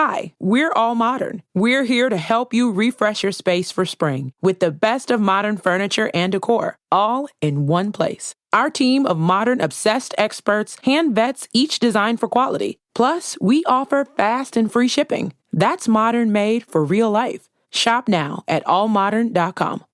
Hi, we're All Modern. We're here to help you refresh your space for spring with the best of modern furniture and decor, all in one place. Our team of modern obsessed experts hand vets each design for quality. Plus, we offer fast and free shipping. That's modern made for real life. Shop now at allmodern.com.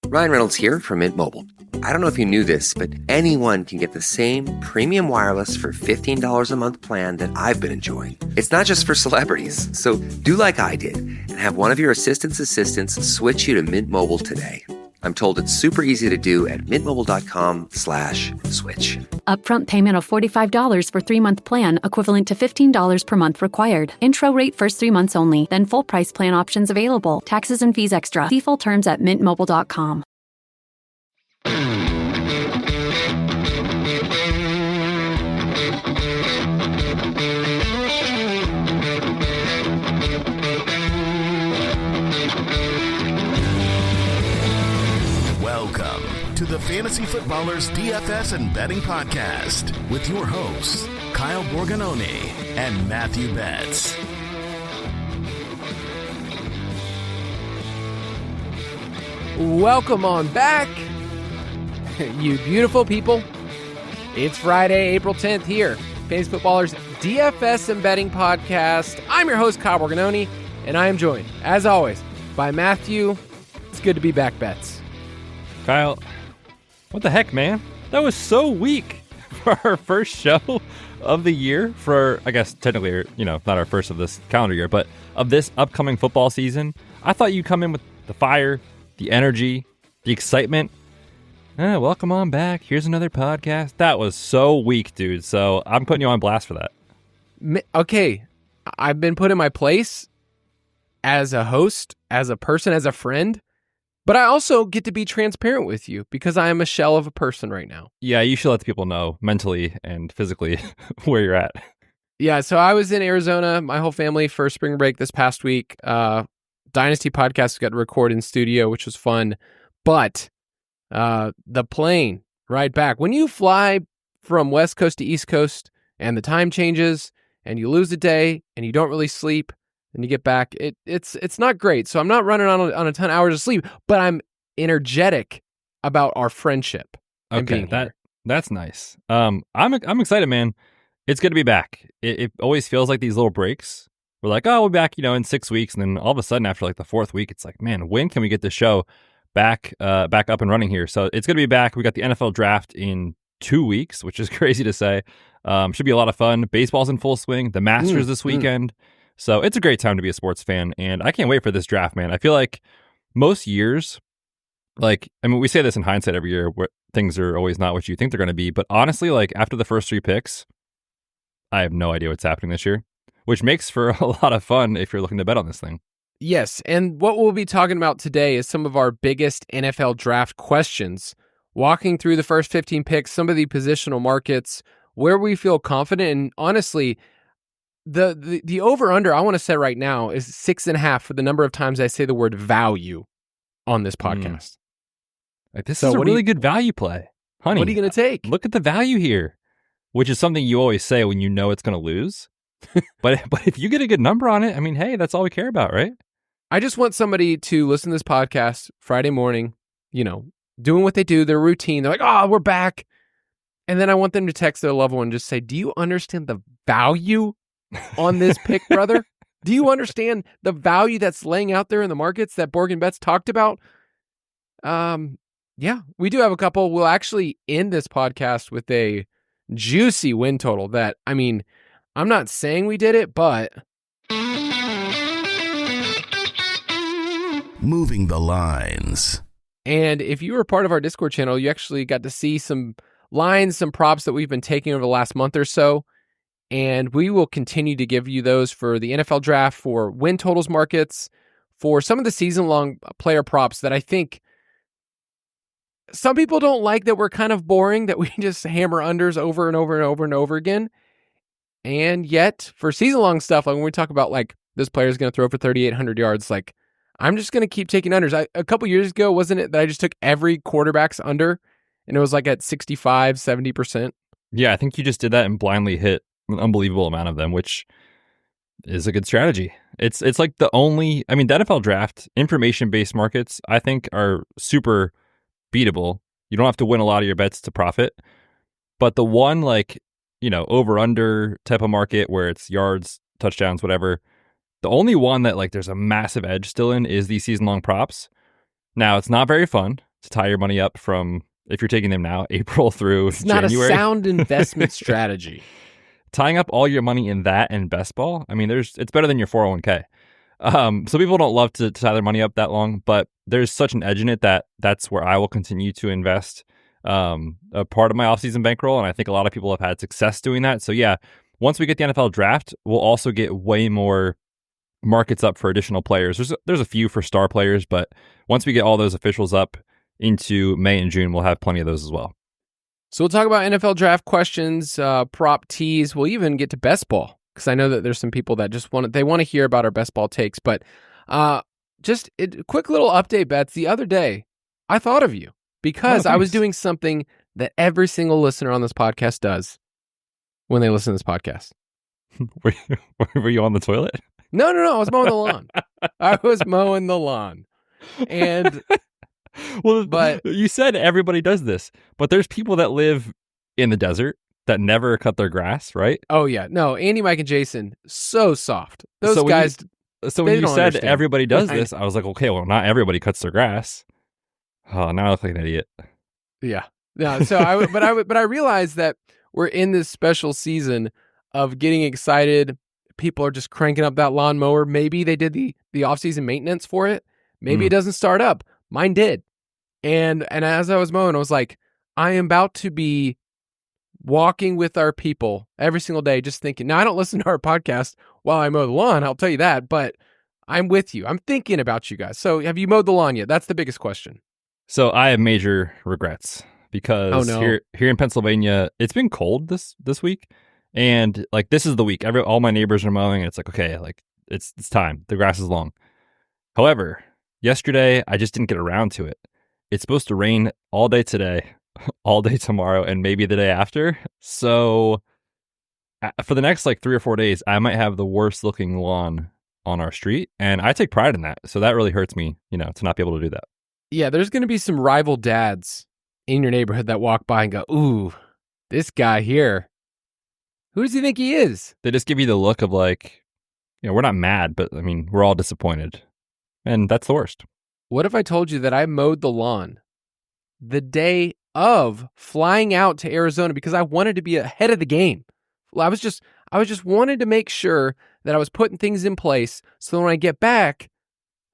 Ryan Reynolds here from Mint Mobile. I don't know if you knew this, but anyone can get the same premium wireless for $15 a month plan that I've been enjoying. It's not just for celebrities. So do like I did and have one of your assistants switch you to Mint Mobile today. I'm told it's super easy to do at mintmobile.com/switch. Upfront payment of $45 for 3-month plan, equivalent to $15 per month required. Intro rate first 3 months only, then full price plan options available. Taxes and fees extra. See full terms at mintmobile.com. Welcome to the Fantasy Footballers DFS and Betting Podcast with your hosts, Kyle Borganoni and Matthew Betz. Welcome on back, you beautiful people. It's Friday, April 10th here. Fantasy Footballers DFS and Betting Podcast. I'm your host, Kyle Borganoni, and I am joined, as always, by Matthew. It's good to be back, Betz. Kyle, what the heck, man? That was so weak for our first show of the year. For, I guess, technically, not our first of this calendar year, but of this upcoming football season. I thought you'd come in with the fire, the energy, the excitement. Welcome on back. Here's another podcast. That was so weak, dude. So I'm putting you on blast for that. Okay, I've been put in my place as a host, as a person, as a friend. But I also get to be transparent with you because I am a shell of a person right now. Yeah, you should let the people know mentally and physically where you're at. Yeah, so I was in Arizona, my whole family, for spring break this past week. Dynasty podcast got to record in studio, which was fun. But the plane ride back, when you fly from West Coast to East Coast and the time changes and you lose a day and you don't really sleep, and you get back, it's not great. So I'm not running on a ton of hours of sleep, but I'm energetic about our friendship. Okay, that's nice. I'm excited, man. It's good to be back. It always feels like these little breaks. We're like, oh, we'll be back, in 6 weeks, and then all of a sudden, after like the 4th week, it's like, man, when can we get the show back up and running here? So it's good to be back. We got the NFL draft in 2 weeks, which is crazy to say. Should be a lot of fun. Baseball's in full swing. The Masters this weekend. So it's a great time to be a sports fan, and I can't wait for this draft, man. I feel like most years, we say this in hindsight every year, where things are always not what you think they're going to be, but honestly, after the first 3 picks, I have no idea what's happening this year, which makes for a lot of fun if you're looking to bet on this thing. Yes, and what we'll be talking about today is some of our biggest NFL draft questions, walking through the first 15 picks, some of the positional markets, where we feel confident, and honestly, The over-under I want to set right now is 6.5 for the number of times I say the word value on this podcast. This is a really good value play. Honey, what are you going to take? Look at the value here, which is something you always say when you know it's going to lose. but if you get a good number on it, hey, that's all we care about, right? I just want somebody to listen to this podcast Friday morning, doing what they do, their routine. They're like, oh, we're back. And then I want them to text their loved one and just say, do you understand the value on this pick, brother? Do you understand the value that's laying out there in the markets that Borg Betz talked about? Yeah, we do have a couple. We'll actually end this podcast with a juicy win total that, I'm not saying we did it, but... Moving the lines. And if you were part of our Discord channel, you actually got to see some lines, some props that we've been taking over the last month or so. And we will continue to give you those for the NFL draft, for win totals markets, for some of the season-long player props that I think some people don't like, that we're kind of boring, that we just hammer unders over and over and over and over again. And yet, for season-long stuff, when we talk about, this player is going to throw for 3,800 yards, I'm just going to keep taking unders. A couple years ago, wasn't it that I just took every quarterback's under, and it was at 65, 70%? Yeah, I think you just did that and blindly hit an unbelievable amount of them, which is a good strategy. It's like the only, I mean, the NFL draft, information-based markets, I think are super beatable. You don't have to win a lot of your bets to profit. But the one like, over-under type of market where it's yards, touchdowns, whatever, the only one that like there's a massive edge still in is these season-long props. Now, it's not very fun to tie your money up from, if you're taking them now, April through January. It's not a sound investment strategy. Tying up all your money in that and best ball, I mean, it's better than your 401k. So people don't love to tie their money up that long, but there's such an edge in it that's where I will continue to invest a part of my offseason bankroll, and I think a lot of people have had success doing that. So yeah, once we get the NFL draft, we'll also get way more markets up for additional players. There's a few for star players, but once we get all those officials up into May and June, we'll have plenty of those as well. So we'll talk about NFL draft questions, prop teas. We'll even get to best ball, because I know that there's some people that just want to hear about our best ball takes. But just a quick little update, Betz. The other day, I thought of you because I was doing something that every single listener on this podcast does when they listen to this podcast. Were you on the toilet? No. I was mowing the lawn. I was mowing the lawn. And... Well, but you said everybody does this, but there's people that live in the desert that never cut their grass, right? Oh, yeah. No, Andy, Mike, and Jason, so soft. Those guys... So when you said everybody does this, I was like, okay, well, not everybody cuts their grass. Oh, now I look like an idiot. Yeah. No, so I realized that we're in this special season of getting excited. People are just cranking up that lawnmower. Maybe they did the off-season maintenance for it. Maybe it doesn't start up. Mine did. And as I was mowing, I was like, I am about to be walking with our people every single day, just thinking. Now, I don't listen to our podcast while I mow the lawn, I'll tell you that, but I'm with you. I'm thinking about you guys. So have you mowed the lawn yet? That's the biggest question. So I have major regrets because here in Pennsylvania, it's been cold this week. And like, this is the week. All my neighbors are mowing. And it's like, okay, like it's time. The grass is long. However, yesterday, I just didn't get around to it. It's supposed to rain all day today, all day tomorrow, and maybe the day after. So for the next like 3 or 4 days, I might have the worst looking lawn on our street. And I take pride in that. So that really hurts me, to not be able to do that. Yeah, there's going to be some rival dads in your neighborhood that walk by and go, ooh, this guy here, who does he think he is? They just give you the look of like, we're not mad, but I mean, we're all disappointed. And that's the worst. What if I told you that I mowed the lawn the day of flying out to Arizona because I wanted to be ahead of the game? I was just wanted to make sure that I was putting things in place so that when I get back,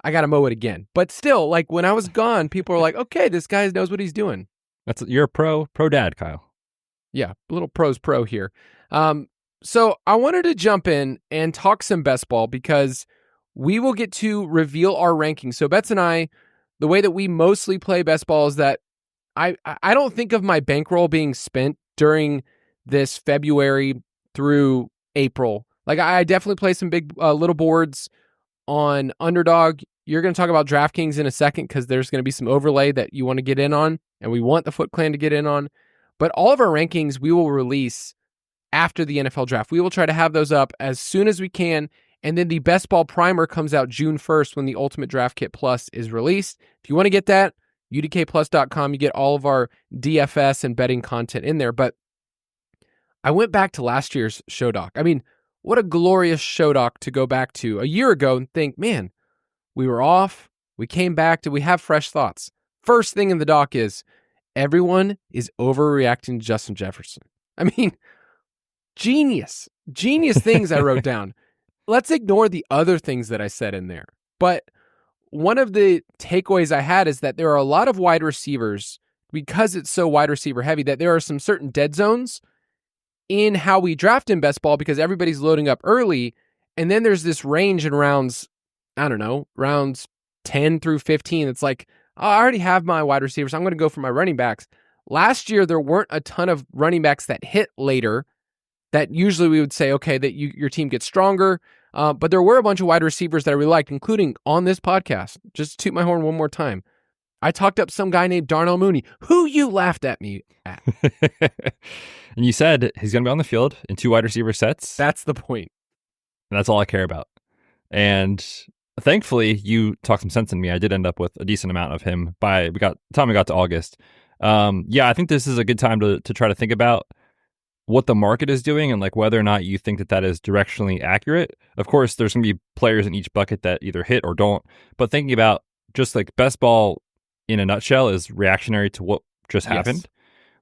I got to mow it again. But still, like when I was gone, people are like, okay, this guy knows what he's doing. You're a pro dad, Kyle. Yeah, a little pros pro here. So I wanted to jump in and talk some best ball because we will get to reveal our rankings. So Betz and I, the way that we mostly play best ball is that I don't think of my bankroll being spent during this February through April. Like I definitely play some big little boards on Underdog. You're going to talk about DraftKings in a second because there's going to be some overlay that you want to get in on, and we want the Foot Clan to get in on. But all of our rankings we will release after the NFL draft. We will try to have those up as soon as we can. And then the Best Ball Primer comes out June 1st when the Ultimate Draft Kit Plus is released. If you want to get that, udkplus.com, you get all of our DFS and betting content in there. But I went back to last year's show doc. I mean, what a glorious show doc to go back to a year ago and think, man, we were off. We came back. Did we have fresh thoughts? First thing in the doc is everyone is overreacting to Justin Jefferson. I mean, genius things I wrote down. Let's ignore the other things that I said in there. But one of the takeaways I had is that there are a lot of wide receivers, because it's so wide receiver heavy, that there are some certain dead zones in how we draft in best ball because everybody's loading up early. And then there's this range in rounds, I don't know, rounds 10 through 15. It's like, oh, I already have my wide receivers. I'm going to go for my running backs. Last year, there weren't a ton of running backs that hit later that usually we would say, okay, that your team gets stronger. But there were a bunch of wide receivers that I really liked, including on this podcast. Just toot my horn one more time. I talked up some guy named Darnell Mooney, who you laughed at me at. And you said he's going to be on the field in 2 wide receiver sets. That's the point. And that's all I care about. And thankfully, you talked some sense in me. I did end up with a decent amount of him by time we got to August. I think this is a good time to try to think about what the market is doing and like whether or not you think that is directionally accurate. Of course, there's going to be players in each bucket that either hit or don't. But thinking about just like best ball in a nutshell is reactionary to what just happened,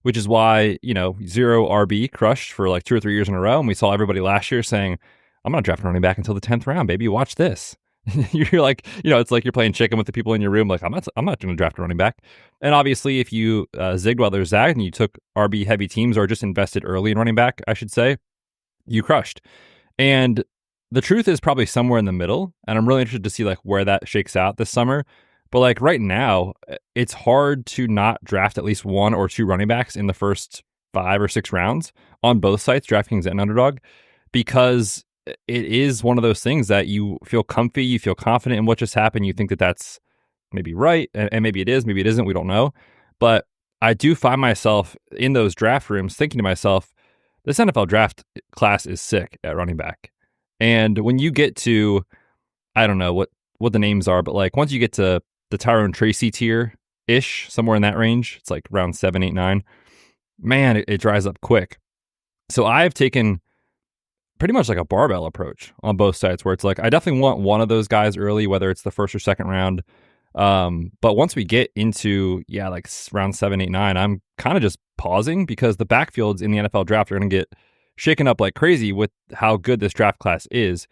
which is why, zero RB crushed for like 2 or 3 years in a row. And we saw everybody last year saying, I'm not drafting running back until the 10th round, baby. Watch this. You're like, it's like you're playing chicken with the people in your room. Like, I'm not going to draft a running back. And obviously, if you zigged while there's zagged and you took RB heavy teams or just invested early in running back, I should say, you crushed. And the truth is probably somewhere in the middle. And I'm really interested to see like where that shakes out this summer. But like right now, it's hard to not draft at least 1 or 2 running backs in the first 5 or 6 rounds on both sites, DraftKings and Underdog, because it is one of those things that you feel comfy, you feel confident in what just happened. You think that that's maybe right, and maybe it is, maybe it isn't, we don't know. But I do find myself in those draft rooms thinking to myself, this NFL draft class is sick at running back. And when you get to, I don't know what the names are, but like once you get to the Tyrone Tracy tier-ish, somewhere in that range, it's like round 7, 8, 9, man, it dries up quick. So I've taken pretty much like a barbell approach on both sides where it's like, I definitely want one of those guys early, whether it's the first or second round. But once we get into, like round 7, 8, 9, I'm kind of just pausing because the backfields in the NFL draft are going to get shaken up like crazy with how good this draft class is.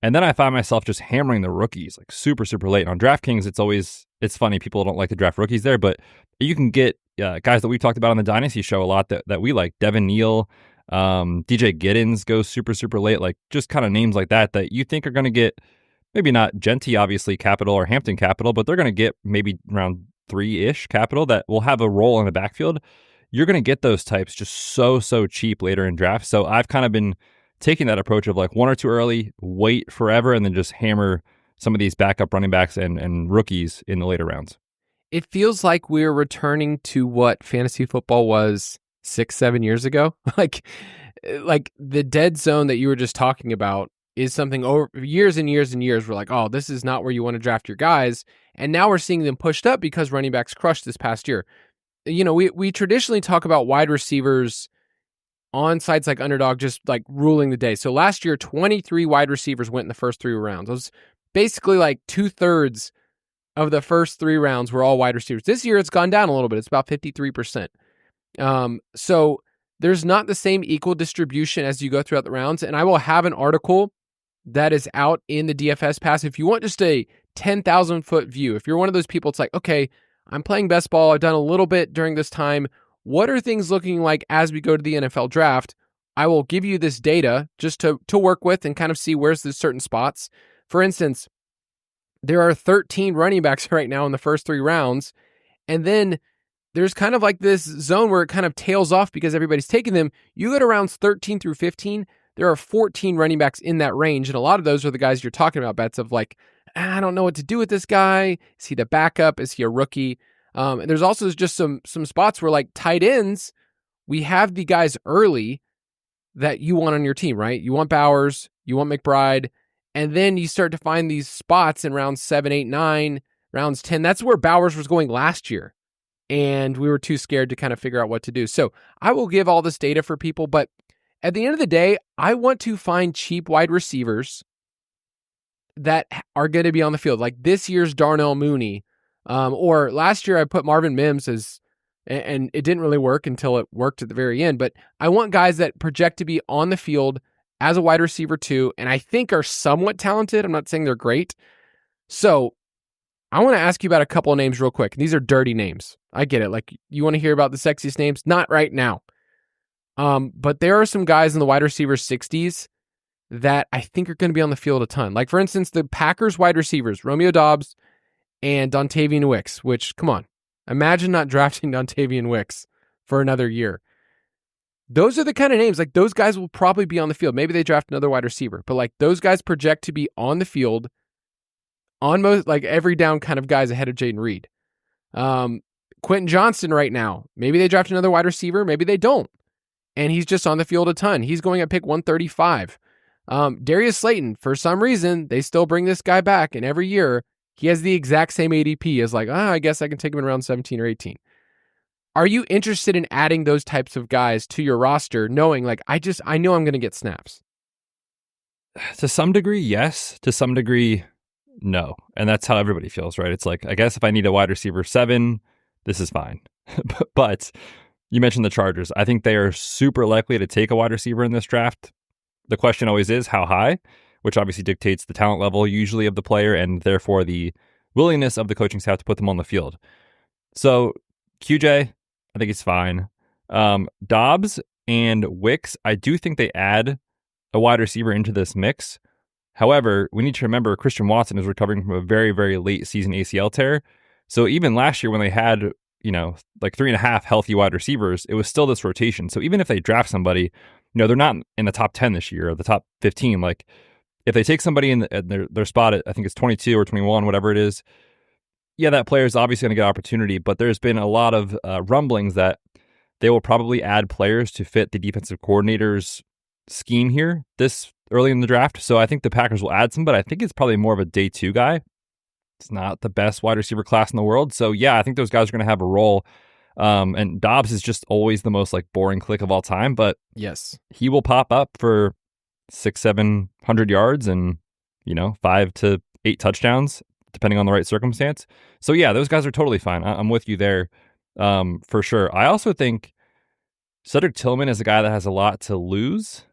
And then I find myself just hammering the rookies like super, super late. On DraftKings, it's funny. People don't like to draft rookies there, but you can get guys that we've talked about on the Dynasty show a lot that we like. Devin Neal, DJ Giddens goes super, super late, like just kind of names like that you think are going to get maybe not Genty, obviously, capital or Hampton capital, but they're going to get maybe around 3-ish capital that will have a role in the backfield. You're going to get those types just so cheap later in drafts. So I've kind of been taking that approach of like 1 or 2 early, wait forever, and then just hammer some of these backup running backs and rookies in the later rounds. It feels like we're returning to what fantasy football was 6-7 years ago. like the dead zone that you were just talking about is something over years and years and years. We're like, oh, this is not where you want to draft your guys. And now we're seeing them pushed up because running backs crushed this past year. We traditionally talk about wide receivers on sites like Underdog just like ruling the day. So last year, 23 wide receivers went in the first 3 rounds. It was basically like 2/3 of the first 3 rounds were all wide receivers. This year, it's gone down a little bit. It's about 53%. So there's not the same equal distribution as you go throughout the rounds. And I will have an article that is out in the DFS Pass. If you want just a 10,000 foot view, if you're one of those people, it's like, okay, I'm playing best ball. I've done a little bit during this time. What are things looking like as we go to the NFL draft? I will give you this data just to work with and kind of see where's the certain spots. For instance, there are 13 running backs right now in the first 3 rounds. And then there's kind of like this zone where it kind of tails off because everybody's taking them. You go to rounds 13 through 15, there are 14 running backs in that range. And a lot of those are the guys you're talking about, Betz, of like, I don't know what to do with this guy. Is he the backup? Is he a rookie? And there's also just some spots where like tight ends, we have the guys early that you want on your team, right? You want Bowers, you want McBride, and then you start to find these spots in rounds 7, 8, 9, rounds 10. That's where Bowers was going last year. And we were too scared to kind of figure out what to do. So I will give all this data for people, but at the end of the day, I want to find cheap wide receivers that are going to be on the field. Like this year's Darnell Mooney, or last year I put Marvin Mims as, and it didn't really work until it worked at the very end. But I want guys that project to be on the field as a wide receiver too, and I think are somewhat talented. I'm not saying they're great. So I want to ask you about a couple of names real quick. These are dirty names. I get it. Like you want to hear about the sexiest names? Not right now. But there are some guys in the wide receiver 60s that I think are going to be on the field a ton. Like for instance, the Packers wide receivers, Romeo Doubs and Dontavian Wicks, which, come on, imagine not drafting Dontavian Wicks for another year. Those are the kind of names, like those guys will probably be on the field. Maybe they draft another wide receiver, but like those guys project to be on the field on most, like every down kind of guys ahead of Jaden Reed. Quentin Johnston right now, maybe they draft another wide receiver, maybe they don't. And he's just on the field a ton. He's going at pick 135. Darius Slayton, for some reason, they still bring this guy back, and every year he has the exact same ADP as I guess I can take him in around 17 or 18. Are you interested in adding those types of guys to your roster, knowing I know I'm going to get snaps? To some degree, yes. To some degree, no. And that's how everybody feels, right? It's like, I guess if I need a wide receiver 7, this is fine. But you mentioned the Chargers. I think they are super likely to take a wide receiver in this draft. The question always is how high, which obviously dictates the talent level usually of the player and therefore the willingness of the coaching staff to put them on the field. So QJ, I think he's fine. Dobbs and Wicks, I do think they add a wide receiver into this mix. However, we need to remember Christian Watson is recovering from a very, very late season ACL tear. So even last year when they had, 3.5 healthy wide receivers, it was still this rotation. So even if they draft somebody, they're not in the top 10 this year or the top 15. Like if they take somebody in their spot at, I think it's 22 or 21, whatever it is, yeah, that player is obviously going to get opportunity, but there's been a lot of rumblings that they will probably add players to fit the defensive coordinator's scheme here this early in the draft. So I think the Packers will add some, but I think it's probably more of a day 2 guy. It's not the best wide receiver class in the world. So yeah, I think those guys are going to have a role. And Dobbs is just always the most boring click of all time, but yes, he will pop up for 600-700 yards and 5 to 8 touchdowns depending on the right circumstance. So yeah, those guys are totally fine. I'm with you there for sure. I also think Cedric Tillman is a guy that has a lot to lose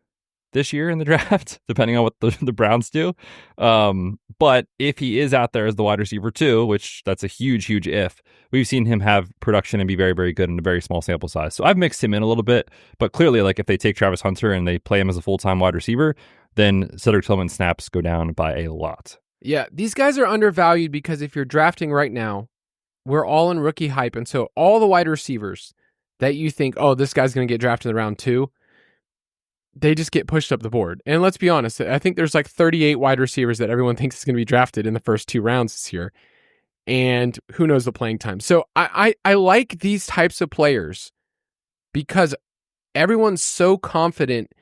this year in the draft, depending on what the Browns do. But if he is out there as the wide receiver 2, which that's a huge, huge if, we've seen him have production and be very, very good in a very small sample size. So I've mixed him in a little bit, but clearly if they take Travis Hunter and they play him as a full-time wide receiver, then Cedric Tillman's snaps go down by a lot. Yeah, these guys are undervalued because if you're drafting right now, we're all in rookie hype. And so all the wide receivers that you think, oh, this guy's going to get drafted in round 2, they just get pushed up the board. And let's be honest, I think there's 38 wide receivers that everyone thinks is going to be drafted in the first 2 rounds this year. And who knows the playing time. So I like these types of players because everyone's so confident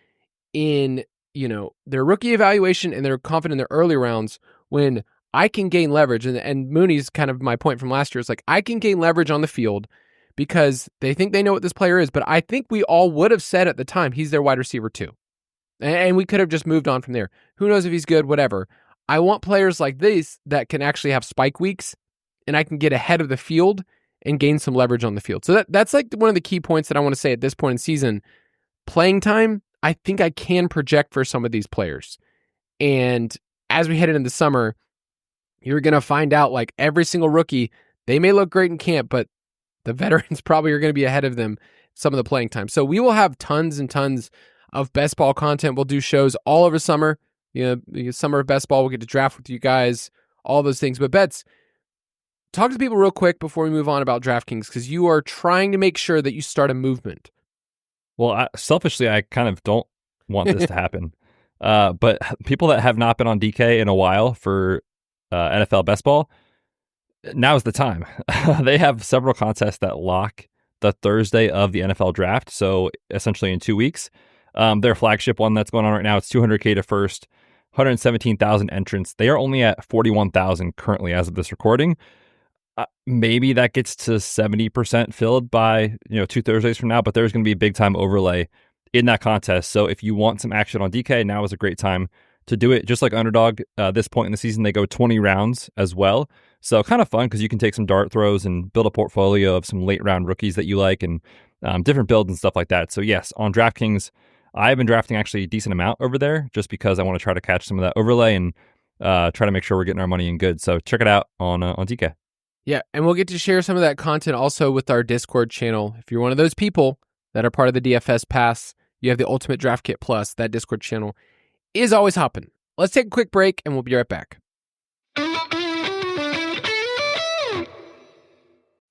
in, their rookie evaluation and they're confident in their early rounds when I can gain leverage. And Mooney's kind of my point from last year. It's I can gain leverage on the field because they think they know what this player is. But I think we all would have said at the time, he's their wide receiver 2. And we could have just moved on from there. Who knows if he's good, whatever. I want players like this that can actually have spike weeks and I can get ahead of the field and gain some leverage on the field. So that's one of the key points that I want to say at this point in season. Playing time, I think I can project for some of these players. And as we head into the summer, you're going to find out every single rookie, they may look great in camp, but the veterans probably are going to be ahead of them some of the playing time. So we will have tons and tons of best ball content. We'll do shows all over summer. Summer of best ball, we'll get to draft with you guys, all those things. But Betz, talk to people real quick before we move on about DraftKings, because you are trying to make sure that you start a movement. Well, selfishly, I kind of don't want this to happen. But people that have not been on DK in a while for NFL best ball, now's the time. They have several contests that lock the Thursday of the NFL draft, so essentially in 2 weeks. Their flagship one that's going on right now, it's $200K to first, 117,000 entrants. They are only at 41,000 currently as of this recording. Maybe that gets to 70% filled by 2 Thursdays from now, but there's going to be a big time overlay in that contest. So if you want some action on DK, now is a great time to do it. Just like Underdog, this point in the season, they go 20 rounds as well. So kind of fun because you can take some dart throws and build a portfolio of some late round rookies that you like and different builds and stuff like that. So yes, on DraftKings, I've been drafting actually a decent amount over there just because I want to try to catch some of that overlay and try to make sure we're getting our money in good. So check it out on DK. Yeah, and we'll get to share some of that content also with our Discord channel. If you're one of those people that are part of the DFS Pass, you have the Ultimate Draft Kit Plus. That Discord channel is always hopping. Let's take a quick break, and we'll be right back.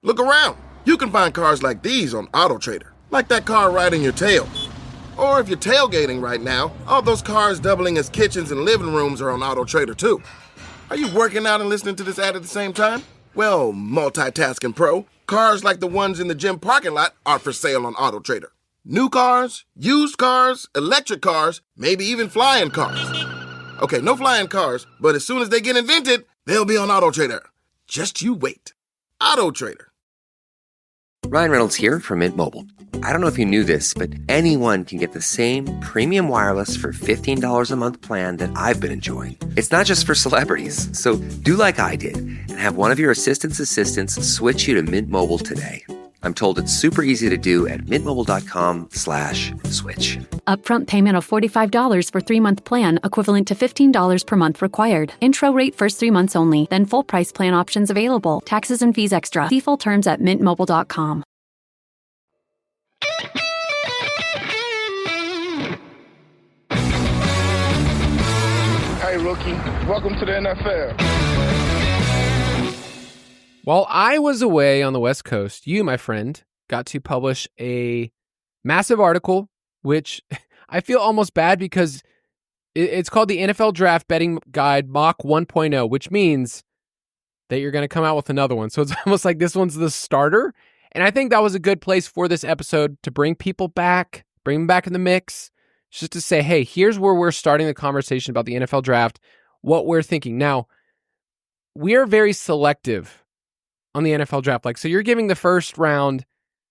Look around. You can find cars like these on AutoTrader, like that car riding your tail. Or if you're tailgating right now, all those cars doubling as kitchens and living rooms are on AutoTrader too. Are you working out and listening to this ad at the same time? Well, multitasking pro, cars like the ones in the gym parking lot are for sale on AutoTrader. New cars, used cars, electric cars, maybe even flying cars. Okay, no flying cars, but as soon as they get invented, they'll be on AutoTrader. Just you wait. AutoTrader. Ryan Reynolds here from Mint Mobile. I don't know if you knew this, but anyone can get the same premium wireless for $15 a month plan that I've been enjoying. It's not just for celebrities. So do like I did and have one of your assistant's assistants switch you to Mint Mobile today. I'm told it's super easy to do at mintmobile.com/switch. Upfront payment of $45 for 3-month plan, equivalent to $15 per month required. Intro rate first 3 months only, then full price plan options available. Taxes and fees extra. See full terms at mintmobile.com. Hey, rookie, welcome to the NFL. While I was away on the West Coast, you, my friend, got to publish a massive article, which I feel almost bad because it's called the NFL Draft Betting Guide Mock 1.0, which means that you're going to come out with another one. So it's almost like this one's the starter. And I think that was a good place for this episode to bring people back, bring them back in the mix, just to say, hey, here's where we're starting the conversation about the NFL Draft, what we're thinking. Now, we are very selective on the NFL Draft. Like, so you're giving the first round,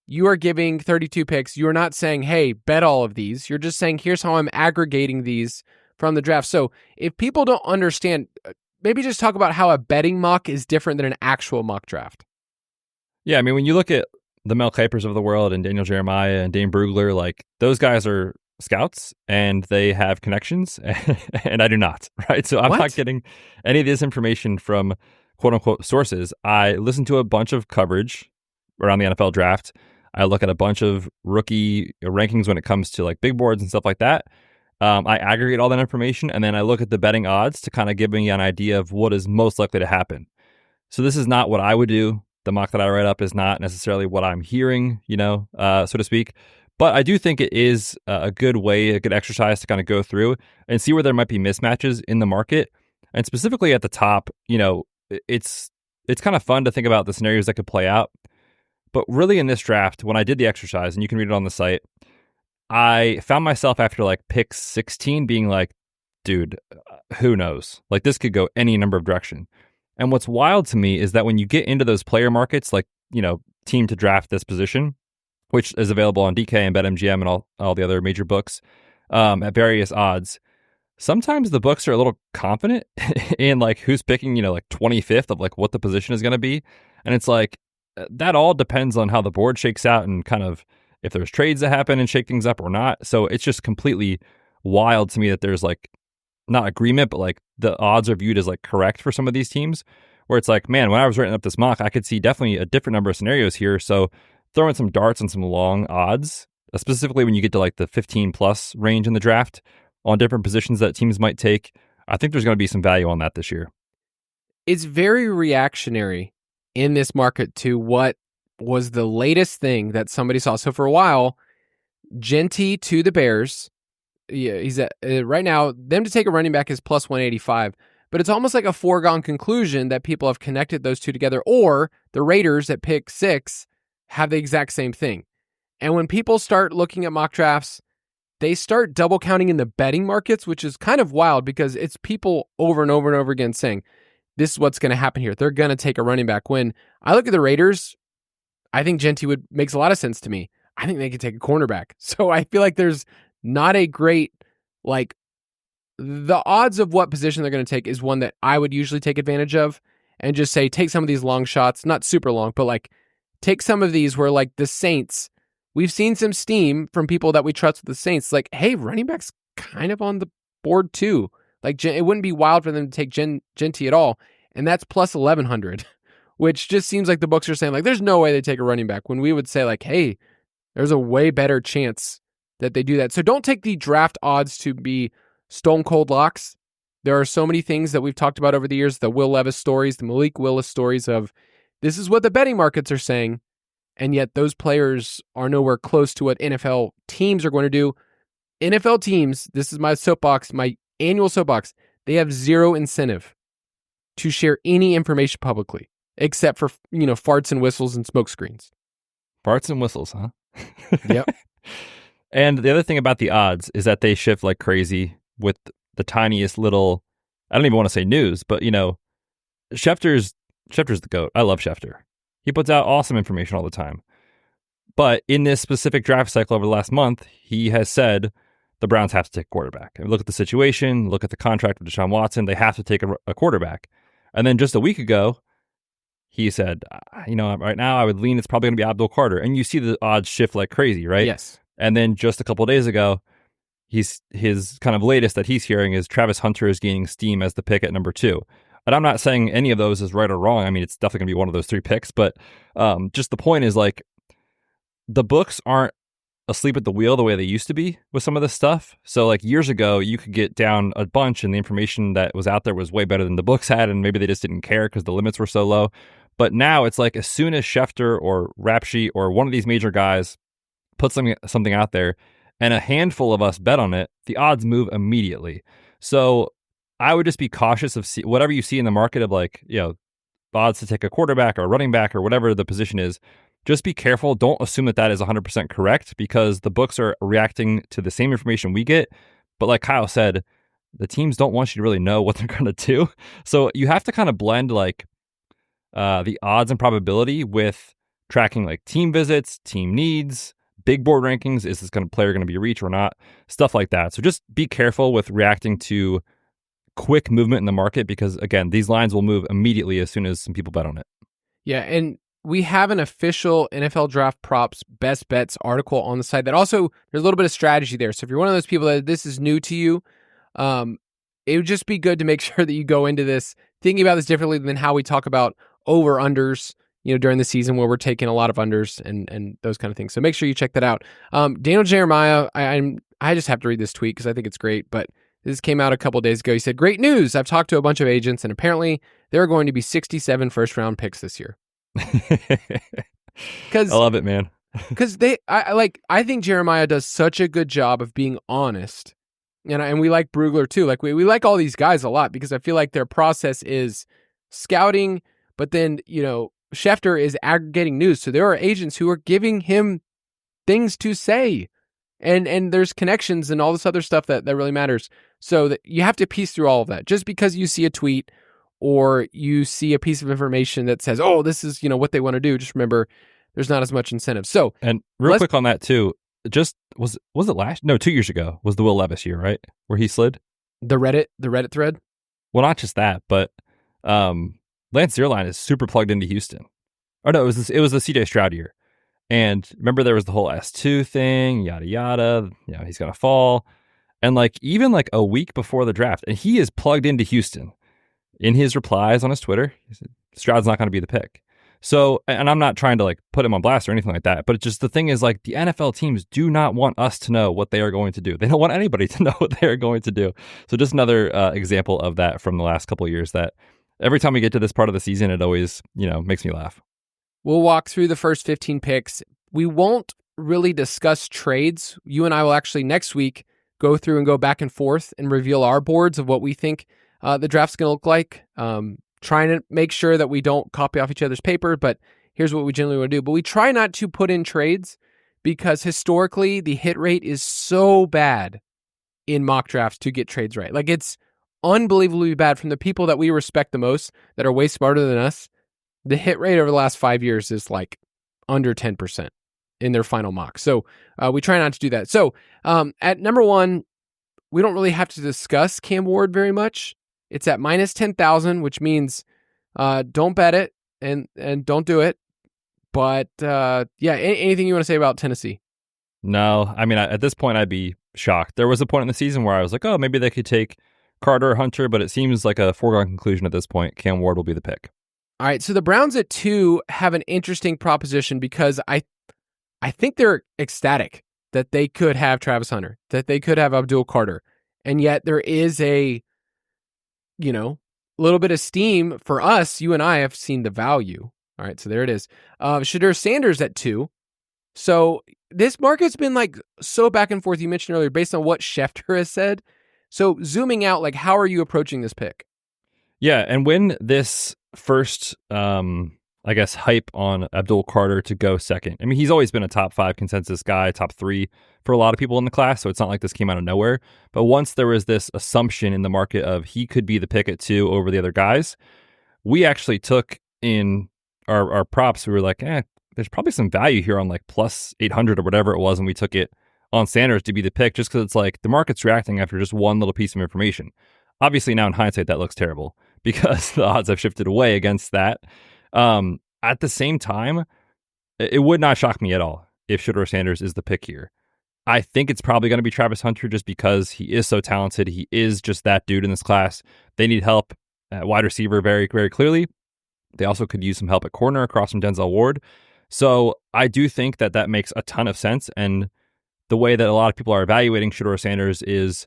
you are giving 32 picks. You're not saying, hey, bet all of these. You're just saying, here's how I'm aggregating these from the draft. So if people don't understand, maybe just talk about how a betting mock is different than an actual mock draft. Yeah, I mean, when you look at the Mel Kipers of the world and Daniel Jeremiah and Dane Brugler, like those guys are scouts and they have connections and I do not, right? So I'm not getting any of this information from quote unquote sources. I listen to a bunch of coverage around the NFL draft. I look at a bunch of rookie rankings when it comes to like big boards and stuff like that. I aggregate all that information and then I look at the betting odds to kind of give me an idea of what is most likely to happen. So this is not what I would do. The mock that I write up is not necessarily what I'm hearing, so to speak. But I do think it is a good way, a good exercise to kind of go through and see where there might be mismatches in the market. And specifically at the top, it's kind of fun to think about the scenarios that could play out. But really in this draft, when I did the exercise, and you can read it on the site, I found myself after like pick 16 being like, dude, who knows? Like this could go any number of direction. And what's wild to me is that when you get into those player markets, like, team to draft this position, which is available on DK and BetMGM and all the other major books at various odds, sometimes the books are a little confident in like who's picking, like 25th of like what the position is going to be. And it's like, that all depends on how the board shakes out and kind of if there's trades that happen and shake things up or not. So it's just completely wild to me that there's like not agreement, but like the odds are viewed as like correct for some of these teams where it's like, man, when I was writing up this mock, I could see definitely a different number of scenarios here. So throwing some darts and some long odds, specifically when you get to like the 15 plus range in the draft on different positions that teams might take, I think there's going to be some value on that this year. It's very reactionary in this market to what was the latest thing that somebody saw. So for a while, Genty to the Bears, he's at, right now, them to take a running back is plus 185, but it's almost like a foregone conclusion that people have connected those two together, or the Raiders at pick 6 have the exact same thing. And when people start looking at mock drafts, they start double counting in the betting markets, which is kind of wild because it's people over and over and over again saying, this is what's going to happen here. They're going to take a running back. When I look at the Raiders, I think Genty makes a lot of sense to me. I think they could take a cornerback. So I feel like there's not a great, like, the odds of what position they're going to take is one that I would usually take advantage of and just say, take some of these long shots, not super long, but like take some of these where like the Saints, we've seen some steam from people that we trust with the Saints. Like, hey, running back's kind of on the board too. Like it wouldn't be wild for them to take Genty at all. And that's plus 1,100, which just seems like the books are saying like, there's no way they take a running back, when we would say like, hey, there's a way better chance that they do that. So don't take the draft odds to be stone cold locks. There are so many things that we've talked about over the years, the Will Levis stories, the Malik Willis stories of this is what the betting markets are saying. And yet those players are nowhere close to what NFL teams are going to do. NFL teams, this is my soapbox, my annual soapbox, they have zero incentive to share any information publicly, except for, farts and whistles and smoke screens. Farts and whistles, huh? Yep. And the other thing about the odds is that they shift like crazy with the tiniest little, I don't even want to say news, but Schefter's the GOAT. I love Schefter. He puts out awesome information all the time. But in this specific draft cycle over the last month, he has said the Browns have to take a quarterback. And look at the situation, look at the contract with Deshaun Watson. They have to take a quarterback. And then just a week ago, he said, right now I would lean it's probably going to be Abdul Carter. And you see the odds shift like crazy, right? Yes. And then just a couple of days ago, his kind of latest that he's hearing is Travis Hunter is gaining steam as the pick at number 2. And I'm not saying any of those is right or wrong. I mean, it's definitely going to be one of those 3 picks. But just the point is, like, the books aren't asleep at the wheel the way they used to be with some of this stuff. So, like, years ago, you could get down a bunch and the information that was out there was way better than the books had, and maybe they just didn't care because the limits were so low. But now it's like as soon as Schefter or Rapshi or one of these major guys puts something out there and a handful of us bet on it, the odds move immediately. So I would just be cautious of whatever you see in the market of, like, odds to take a quarterback or a running back or whatever the position is. Just be careful. Don't assume that is 100% correct, because the books are reacting to the same information we get. But like Kyle said, the teams don't want you to really know what they're going to do. So you have to kind of blend the odds and probability with tracking like team visits, team needs, big board rankings. Is this player going to be a reach or not? Stuff like that. So just be careful with reacting to quick movement in the market, because again, these lines will move immediately as soon as some people bet on it. Yeah, and we have an official NFL Draft Props Best Bets article on the site that also, there's a little bit of strategy there. So if you're one of those people that this is new to you, it would just be good to make sure that you go into this thinking about this differently than how we talk about over-unders, during the season, where we're taking a lot of unders and those kind of things. So make sure you check that out. Daniel Jeremiah, I just have to read this tweet because I think it's great, but this came out a couple days ago. He said, "Great news. I've talked to a bunch of agents, and apparently there are going to be 67 first-round picks this year." I love it, man. Because I think Jeremiah does such a good job of being honest, and we like Brugler too. Like we like all these guys a lot because I feel like their process is scouting, but then Schefter is aggregating news. So there are agents who are giving him things to say, and there's connections and all this other stuff that really matters. So that you have to piece through all of that. Just because you see a tweet or you see a piece of information that says, "Oh, this is what they want to do," just remember there's not as much incentive. So, and real quick on that too, just was it 2 years ago was the Will Levis year, right, where he slid the Reddit thread. Well, not just that, but Lance Zierlein is super plugged into Houston. Or no, it was the CJ Stroud year. And remember, there was the whole S2 thing, yada yada. He's gonna fall, and even a week before the draft, and he is plugged into Houston. In his replies on his Twitter, he said Stroud's not going to be the pick. So, and I'm not trying to put him on blast or anything like that, but it's just the thing is, the NFL teams do not want us to know what they are going to do. They don't want anybody to know what they are going to do. So just another example of that from the last couple of years, that every time we get to this part of the season, it always, makes me laugh. We'll walk through the first 15 picks. We won't really discuss trades. You and I will actually next week go through and go back and forth and reveal our boards of what we think the draft's going to look like. Trying to make sure that we don't copy off each other's paper, but here's what we generally want to do. But we try not to put in trades because historically the hit rate is so bad in mock drafts to get trades right. It's unbelievably bad from the people that we respect the most, that are way smarter than us. The hit rate over the last 5 years is under 10% in their final mock. So we try not to do that. So at number 1, we don't really have to discuss Cam Ward very much. It's at minus 10,000, which means don't bet it and don't do it. But anything you want to say about Tennessee? No, I mean, at this point, I'd be shocked. There was a point in the season where I was like, oh, maybe they could take Carter or Hunter, but it seems like a foregone conclusion at this point. Cam Ward will be the pick. All right, so the Browns at 2 have an interesting proposition because I think they're ecstatic that they could have Travis Hunter, that they could have Abdul Carter, and yet there is a little bit of steam for us. You and I have seen the value. All right, so there it is. Shadur Sanders at 2. So this market's been so back and forth. You mentioned earlier, based on what Schefter has said. So zooming out, how are you approaching this pick? Yeah, and when this first, I I guess, hype on Abdul Carter to go second. I mean, he's always been a top 5 consensus guy, top 3 for a lot of people in the class, so it's not like this came out of nowhere. But once there was this assumption in the market of he could be the pick at 2 over the other guys, we actually took in our props. We were like, there's probably some value here on like plus 800 or whatever it was, and we took it on Sanders to be the pick just because it's like the market's reacting after just one little piece of information. Obviously, now in hindsight, that looks terrible because the odds have shifted away against that. At the same time, it would not shock me at all if Shedeur Sanders is the pick here. I think it's probably going to be Travis Hunter just because he is so talented. He is just that dude in this class. They need help at wide receiver very, very clearly. They also could use some help at corner across from Denzel Ward. So I do think that makes a ton of sense. And the way that a lot of people are evaluating Shedeur Sanders is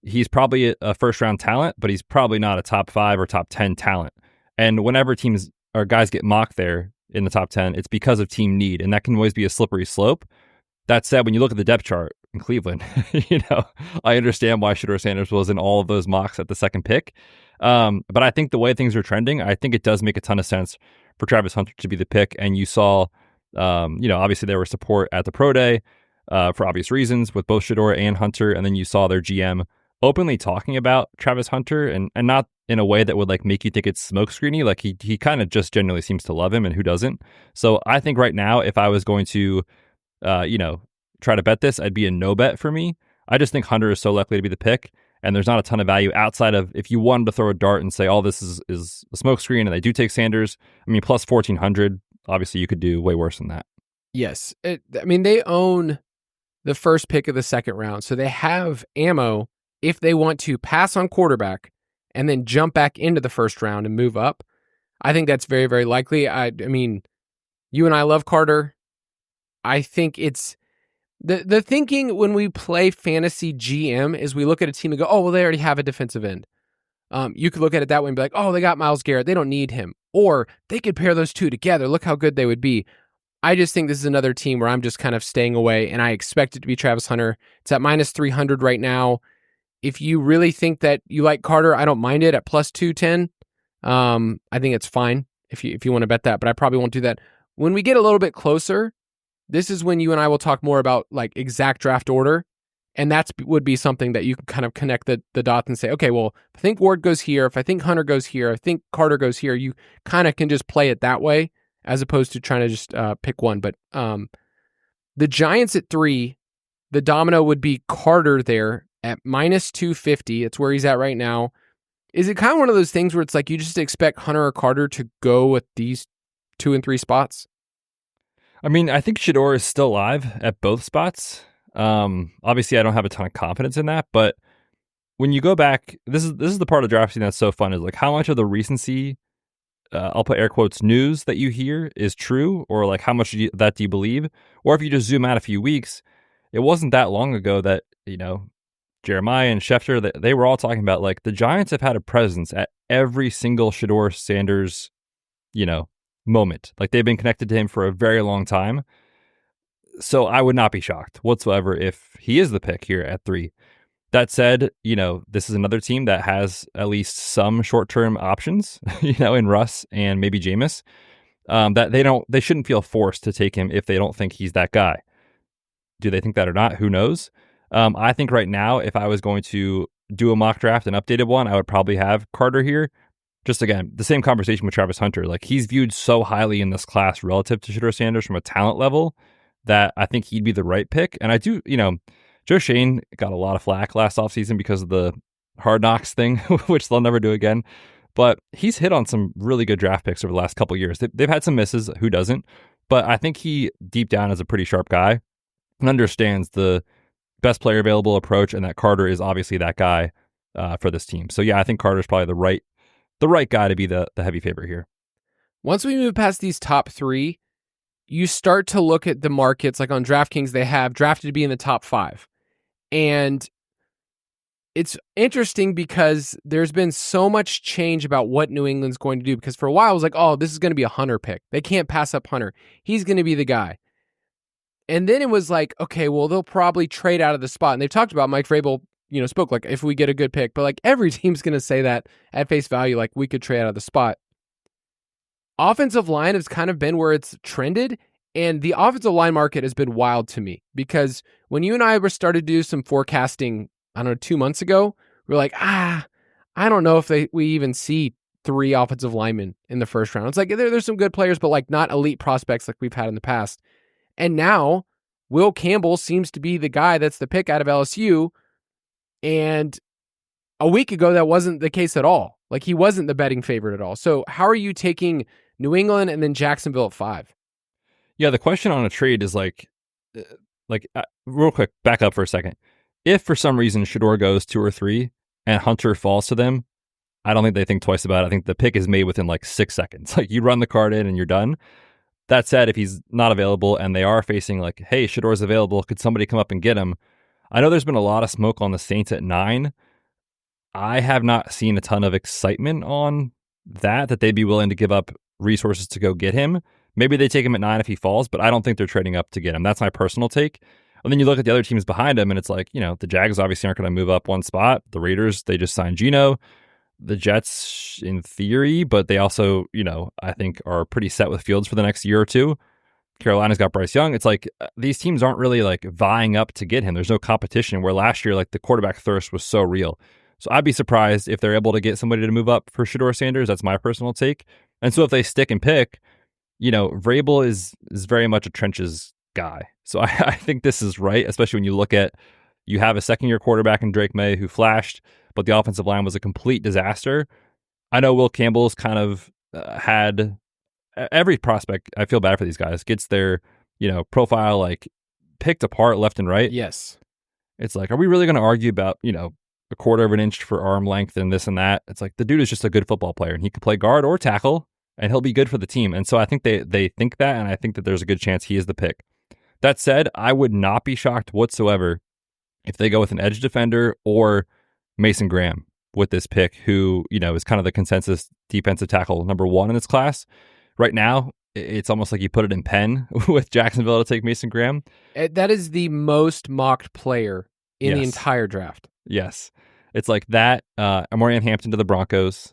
he's probably a first-round talent, but he's probably not a top 5 or top 10 talent. And whenever teams or guys get mocked there in the top 10, it's because of team need, and that can always be a slippery slope. That said, when you look at the depth chart in Cleveland, I understand why Shedeur Sanders was in all of those mocks at the second pick. But I think the way things are trending, I think it does make a ton of sense for Travis Hunter to be the pick. And you saw, obviously there was support at the Pro Day for obvious reasons with both Shedeur and Hunter, and then you saw their GM openly talking about Travis Hunter and not in a way that would like make you think it's smokescreeny. Like he kind of just genuinely seems to love him, and who doesn't? So I think right now, if I was going to, try to bet this, I'd be a no bet for me. I just think Hunter is so likely to be the pick, and there's not a ton of value outside of if you wanted to throw a dart and say, this is a smokescreen, and they do take Sanders. I mean, plus 1,400, obviously you could do way worse than that. Yes. They own the first pick of the second round, so they have ammo if they want to pass on quarterback and then jump back into the first round and move up. I think that's very, very likely. I mean, you and I love Carter. I think it's the thinking when we play fantasy GM is we look at a team and go, they already have a defensive end. You could look at it that way and be like, they got Myles Garrett. They don't need him. Or they could pair those two together. Look how good they would be. I just think this is another team where I'm just kind of staying away, and I expect it to be Travis Hunter. It's at minus 300 right now. If you really think that you like Carter, I don't mind it at plus 210. I think it's fine if you want to bet that, but I probably won't do that. When we get a little bit closer, this is when you and I will talk more about like exact draft order, and that would be something that you can kind of connect the dots and say, okay, well, if I think Ward goes here, if I think Hunter goes here, I think Carter goes here. You kind of can just play it that way as opposed to trying to just pick one. But the Giants at 3, the domino would be Carter there at minus 250. It's where he's at right now. Is it kind of one of those things where it's like you just expect Hunter or Carter to go with these 2 and 3 spots? I mean, I think Shedeur is still live at both spots. Obviously, I don't have a ton of confidence in that, but when you go back, this is the part of drafting that's so fun, is like how much of the recency, I'll put air quotes, news that you hear is true, or like how much do you believe? Or if you just zoom out a few weeks, it wasn't that long ago that, Jeremiah and Schefter, they were all talking about like the Giants have had a presence at every single Shedeur Sanders, moment. Like they've been connected to him for a very long time. So I would not be shocked whatsoever if he is the pick here at 3. That said, this is another team that has at least some short-term options, in Russ and maybe Jameis, that they shouldn't feel forced to take him if they don't think he's that guy. Do they think that or not? Who knows? I think right now, if I was going to do a mock draft, an updated one, I would probably have Carter here. Just again, the same conversation with Travis Hunter. Like he's viewed so highly in this class relative to Shedeur Sanders from a talent level that I think he'd be the right pick. And I do, Joe Shane got a lot of flack last offseason because of the Hard Knocks thing, which they'll never do again. But he's hit on some really good draft picks over the last couple of years. They've had some misses, who doesn't? But I think he, deep down, is a pretty sharp guy and understands the best player available approach, and that Carter is obviously that guy for this team. So yeah, I think Carter's probably the right guy to be the heavy favorite here. Once we move past these top 3, you start to look at the markets. Like on DraftKings, they have drafted to be in the top 5. And it's interesting because there's been so much change about what New England's going to do. Because for a while, I was like, this is going to be a Hunter pick. They can't pass up Hunter. He's going to be the guy. And then it was like, okay, well, they'll probably trade out of the spot. And they've talked about Mike Vrabel, spoke like if we get a good pick. But like every team's going to say that at face value, like we could trade out of the spot. offensive line has kind of been where it's trended. And the offensive line market has been wild to me because when you and I were started to do some forecasting, I don't know, 2 months ago, we were like, I don't know if we even see 3 offensive linemen in the first round. It's like there's some good players, but like not elite prospects like we've had in the past. And now Will Campbell seems to be the guy that's the pick out of LSU. And a week ago, that wasn't the case at all. Like he wasn't the betting favorite at all. So how are you taking New England and then Jacksonville at 5? Yeah, the question on a trade is real quick, back up for a second. If for some reason Shedeur goes 2 or 3 and Hunter falls to them, I don't think they think twice about it. I think the pick is made within like 6 seconds. Like you run the card in and you're done. That said, if he's not available and they are facing like, hey, Shedeur's available, could somebody come up and get him? I know there's been a lot of smoke on the Saints at 9. I have not seen a ton of excitement on that they'd be willing to give up resources to go get him. Maybe they take him at 9 if he falls, but I don't think they're trading up to get him. That's my personal take. And then you look at the other teams behind him, and it's like, the Jags obviously aren't going to move up one spot. The Raiders, they just signed Geno. The Jets, in theory, but they also, I think are pretty set with Fields for the next year or two. Carolina's got Bryce Young. It's like these teams aren't really like vying up to get him. There's no competition, where last year, like the quarterback thirst was so real. So I'd be surprised if they're able to get somebody to move up for Shedeur Sanders. That's my personal take. And so if they stick and pick, Vrabel is very much a trenches guy. So I think this is right, especially when you look at, you have a second-year quarterback in Drake May who flashed, but the offensive line was a complete disaster. I know Will Campbell's kind of had every prospect. I feel bad for these guys. Gets their, profile like picked apart left and right. Yes. It's like, are we really going to argue about, a quarter of an inch for arm length and this and that? It's like the dude is just a good football player and he can play guard or tackle and he'll be good for the team. And so I think they think that, and I think that there's a good chance he is the pick. That said, I would not be shocked whatsoever if they go with an edge defender or Mason Graham with this pick, who, is kind of the consensus defensive tackle number 1 in this class. Right now, it's almost like you put it in pen with Jacksonville to take Mason Graham. That is the most mocked player in the entire draft. Yes. It's like that, Amorian Hampton to the Broncos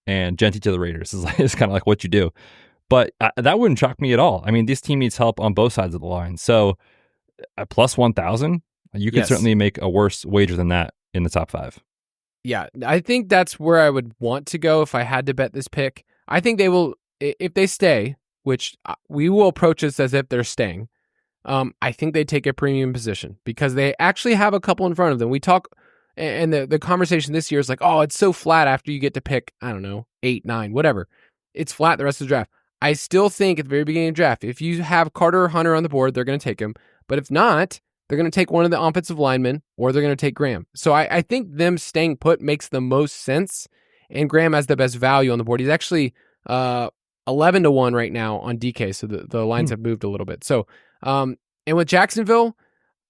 and Genty to the Raiders is kind of like what you do. But that wouldn't shock me at all. I mean, this team needs help on both sides of the line. So at plus 1,000, you could certainly make a worse wager than that in the top 5. Yeah, I think that's where I would want to go if I had to bet this pick. I think they will, if they stay, which we will approach this as if they're staying, I think they take a premium position because they actually have a couple in front of them. We talk, and the conversation this year is like, oh, it's so flat after you get to pick, I don't know, 8, 9, whatever. It's flat the rest of the draft. I still think at the very beginning of the draft, if you have Carter or Hunter on the board, they're going to take him. But if not, they're going to take one of the offensive linemen, or they're going to take Graham. So I think them staying put makes the most sense, and Graham has the best value on the board. He's actually 11-1 right now on DK, so the lines have moved a little bit. So, and with Jacksonville,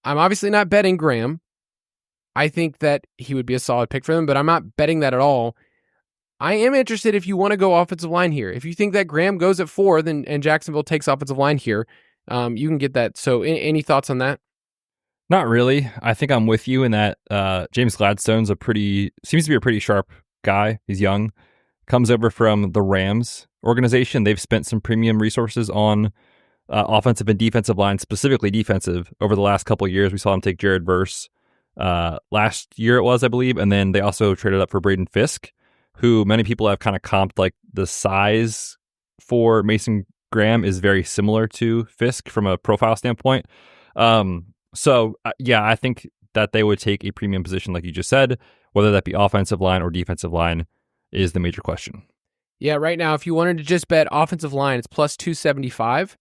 I'm obviously not betting Graham. I think that he would be a solid pick for them, but I'm not betting that at all. I am interested if you want to go offensive line here. If you think that Graham goes at 4, and Jacksonville takes offensive line here, you can get that. So any thoughts on that? Not really. I think I'm with you in that James Gladstone's seems to be a pretty sharp guy. He's young, comes over from the Rams organization. They've spent some premium resources on offensive and defensive line, specifically defensive, over the last couple of years. We saw him take Jared Verse last year, it was, I believe. And then they also traded up for Braden Fisk, who many people have kind of comped, like the size for Mason Graham is very similar to Fisk from a profile standpoint. So I think that they would take a premium position, like you just said. Whether that be offensive line or defensive line is the major question. Yeah, right now, if you wanted to just bet offensive line, it's plus 275.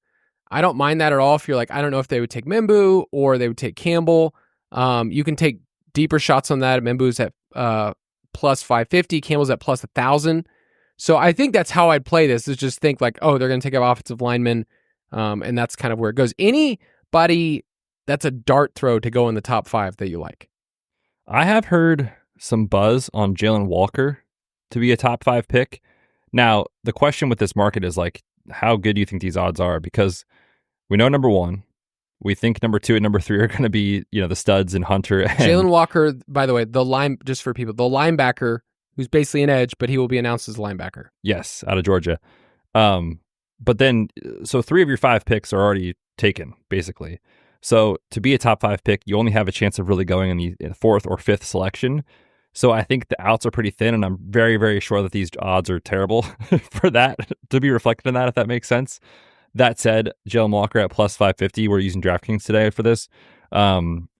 I don't mind that at all. If you're like, I don't know if they would take Membu or they would take Campbell. You can take deeper shots on that. Membu's at plus 550. Campbell's at plus 1,000. So I think that's how I'd play this, is just think like, oh, they're going to take an offensive lineman, and that's kind of where it goes. Anybody that's a dart throw to go in the top 5 that you like? I have heard some buzz on Jalen Walker to be a top 5 pick. Now, the question with this market is like, how good do you think these odds are? Because we know number 1, we think number 2 and number 3 are going to be, the studs and Hunter. And Jalen Walker, by the way, just for people, the linebacker who's basically an edge, but he will be announced as a linebacker. Yes, out of Georgia. But then, so 3 of your 5 picks are already taken, basically. So to be a top 5 pick, you only have a chance of really going in the 4th or 5th selection. So I think the outs are pretty thin, and I'm very, very sure that these odds are terrible for that to be reflected in that, if that makes sense. That said, Jalen Walker at plus 550, we're using DraftKings today for this,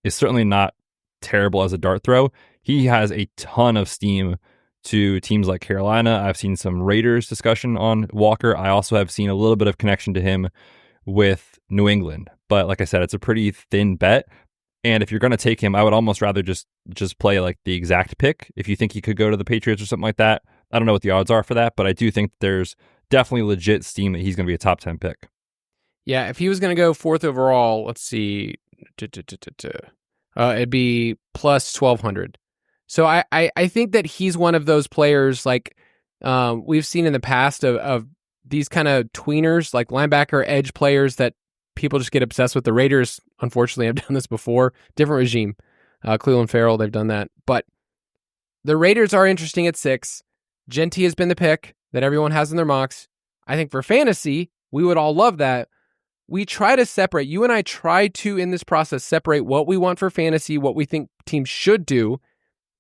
is certainly not terrible as a dart throw. He has a ton of steam to teams like Carolina. I've seen some Raiders discussion on Walker. I also have seen a little bit of connection to him with New England. But like I said, it's a pretty thin bet. And if you're going to take him, I would almost rather just play like the exact pick. If you think he could go to the Patriots or something like that, I don't know what the odds are for that, but I do think there's definitely legit steam that he's going to be a top 10 pick. Yeah, if he was going to go 4th overall, let's see, it'd be plus 1,200. So I think that he's one of those players like we've seen in the past of these kind of tweeners, like linebacker edge players that people just get obsessed with. The Raiders, unfortunately, have done this before. Different regime. Cleveland Farrell, they've done that. But the Raiders are interesting at 6. Genty has been the pick that everyone has in their mocks. I think for fantasy, we would all love that. We try to separate, you and I try to, in this process, separate what we want for fantasy, what we think teams should do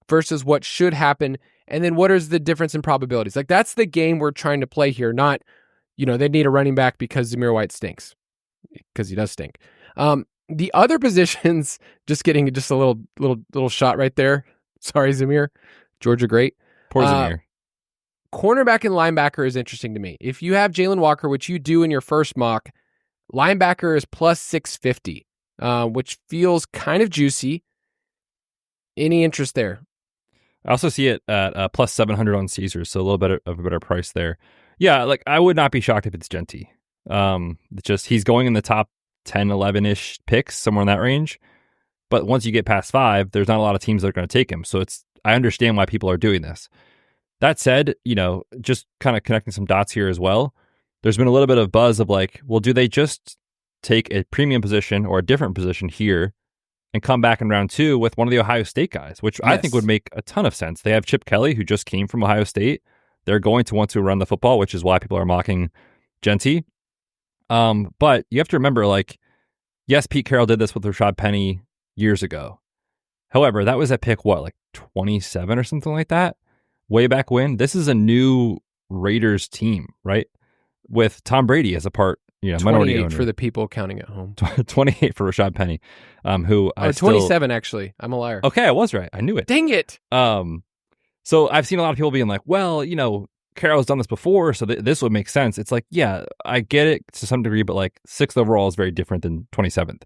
versus what should happen, and then what is the difference in probabilities. Like, that's the game we're trying to play here, not, they need a running back because Zamir White stinks, because he does stink. The other positions, just getting just a little shot right there. Sorry, Zamir. Georgia great. Poor Zamir. Cornerback and linebacker is interesting to me. If you have Jalen Walker, which you do in your first mock, linebacker is plus 650, which feels kind of juicy. Any interest there? I also see it at plus 700 on Caesars, so a little bit of a better price there. Yeah, like I would not be shocked if it's Genty. Just he's going in the top 10, 11-ish picks, somewhere in that range. But once you get past 5, there's not a lot of teams that are going to take him. So I understand why people are doing this. That said, just kind of connecting some dots here as well. There's been a little bit of buzz of like, well, do they just take a premium position or a different position here and come back in round 2 with one of the Ohio State guys, which I think would make a ton of sense. They have Chip Kelly, who just came from Ohio State. They're going to want to run the football, which is why people are mocking Genty. But you have to remember, like, yes, Pete Carroll did this with Rashad Penny years ago. However, that was at pick, like 27 or something like that? Way back when. This is a new Raiders team, right? With Tom Brady as a part, minority owner. 28 for the people counting at home. 28 for Rashad Penny, who I 27 actually. I'm a liar. Okay, I was right. I knew it. Dang it. So I've seen a lot of people being like, well, Carroll's done this before, so this would make sense. It's like, yeah, I get it to some degree, but like 6th overall is very different than 27th.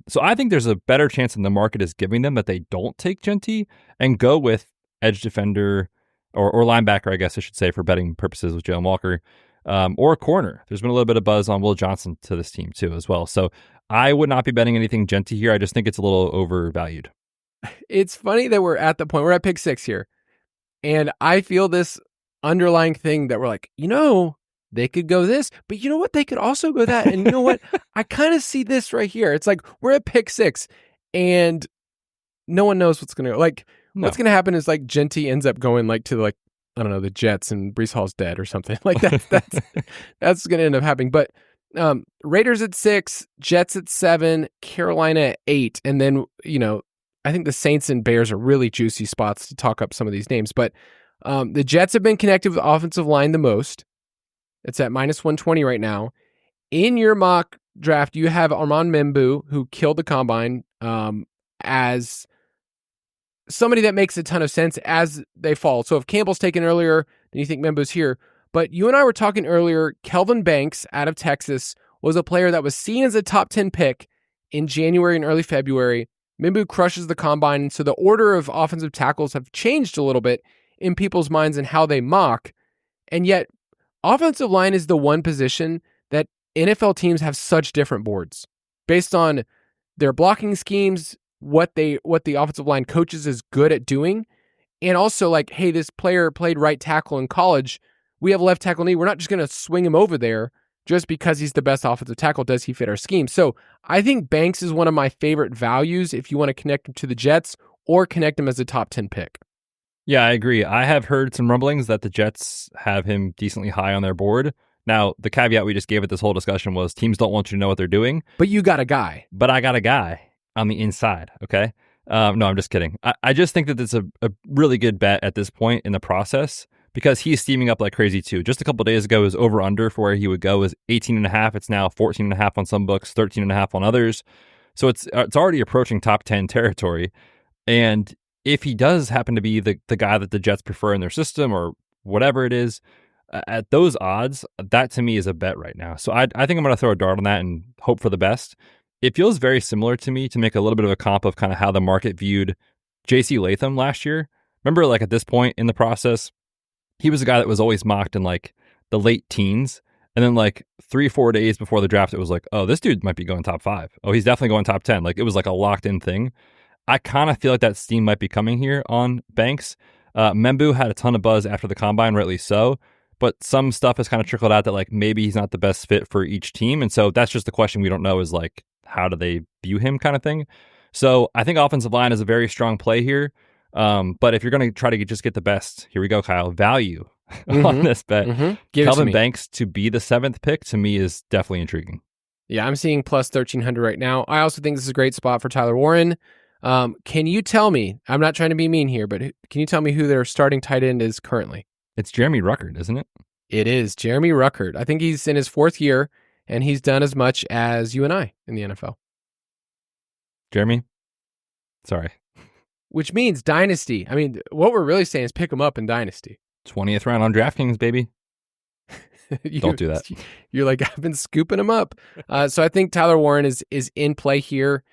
So I think there's a better chance than the market is giving them that they don't take Genty and go with edge defender or linebacker, I guess I should say, for betting purposes with Jalen Walker, or a corner. There's been a little bit of buzz on Will Johnson to this team too as well. So I would not be betting anything Genty here. I just think it's a little overvalued. It's funny that we're at the point, we're at pick 6 here. And I feel this underlying thing that we're like, they could go this, but you know what? They could also go that. And you know what? I kind of see this right here. It's like we're at pick 6 and no one knows what's going to go. Like, what's going to happen is like Genty ends up going like to like, I don't know, the Jets and Breece Hall's dead or something. Like that's going to end up happening. But Raiders at 6, Jets at 7, Carolina at 8. And then, I think the Saints and Bears are really juicy spots to talk up some of these names. But the Jets have been connected with the offensive line the most. It's at minus 120 right now. In your mock draft, you have Armand Membu, who killed the combine, as somebody that makes a ton of sense as they fall. So if Campbell's taken earlier, then you think Membu's here. But you and I were talking earlier, Kelvin Banks out of Texas was a player that was seen as a top 10 pick in January and early February. Membu crushes the combine, so the order of offensive tackles have changed a little bit in people's minds and how they mock. And yet, offensive line is the one position that NFL teams have such different boards based on their blocking schemes, what the offensive line coaches is good at doing, and also like, hey, this player played right tackle in college. We have left tackle need. We're not just going to swing him over there just because he's the best offensive tackle. Does he fit our scheme? So I think Banks is one of my favorite values if you want to connect him to the Jets or connect him as a top 10 pick. Yeah, I agree. I have heard some rumblings that the Jets have him decently high on their board. Now, the caveat we just gave at this whole discussion was teams don't want you to know what they're doing. But you got a guy. But I got a guy on the inside, okay? No, I'm just kidding. I just think that it's a really good bet at this point in the process because he's steaming up like crazy too. Just a couple of days ago, his over-under for where he would go is 18.5. It's now 14.5 on some books, 13.5 on others. So it's already approaching top 10 territory. And if he does happen to be the guy that the Jets prefer in their system or whatever it is, at those odds, that to me is a bet right now. So I think I'm going to throw a dart on that and hope for the best. It feels very similar to me to make a little bit of a comp of kind of how the market viewed J.C. Latham last year. Remember, like at this point in the process, he was a guy that was always mocked in like the late teens. And then like 3-4 days before the draft, it was like, oh, this dude might be going top 5. Oh, he's definitely going top 10. Like it was like a locked in thing. I kind of feel like that steam might be coming here on Banks. Membu had a ton of buzz after the combine, rightly so. But some stuff has kind of trickled out that like maybe he's not the best fit for each team. And so that's just the question we don't know is like, how do they view him kind of thing? So I think offensive line is a very strong play here. But if you're going to try to just get the best, here we go, Kyle, value on this bet. Kelvin Banks to be the 7th pick to me is definitely intriguing. Yeah, I'm seeing plus 1,300 right now. I also think this is a great spot for Tyler Warren. Can you tell me, I'm not trying to be mean here, but can you tell me who their starting tight end is currently? It's Jeremy Ruckert, isn't it? It is Jeremy Ruckert. I think he's in his 4th year, and he's done as much as you and I in the NFL. Jeremy? Sorry. Which means Dynasty. I mean, what we're really saying is pick him up in Dynasty. 20th round on DraftKings, baby. Don't do that. You're like, I've been scooping him up. So I think Tyler Warren is in play here.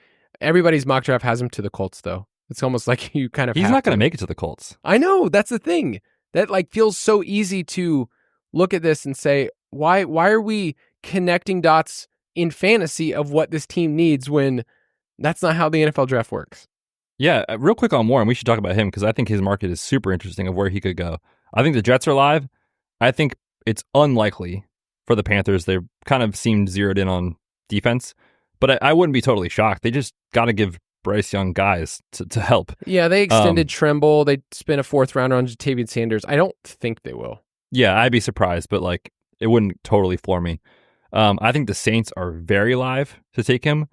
Everybody's mock draft has him to the Colts, though. It's almost like you kind of He's not going to make it to the Colts. I know. That's the thing. That like feels so easy to look at this and say, why are we connecting dots in fantasy of what this team needs when that's not how the NFL draft works? Yeah, real quick on Warren, we should talk about him because I think his market is super interesting of where he could go. I think the Jets are live. I think it's unlikely for the Panthers. They kind of seemed zeroed in on defense, but I wouldn't be totally shocked. They just got to give Bryce Young guys to help. Yeah, they extended Tremble. They spent a 4th rounder on Jatavian Sanders. I don't think they will. Yeah, I'd be surprised, but like it wouldn't totally floor me. I think the Saints are very live to take him.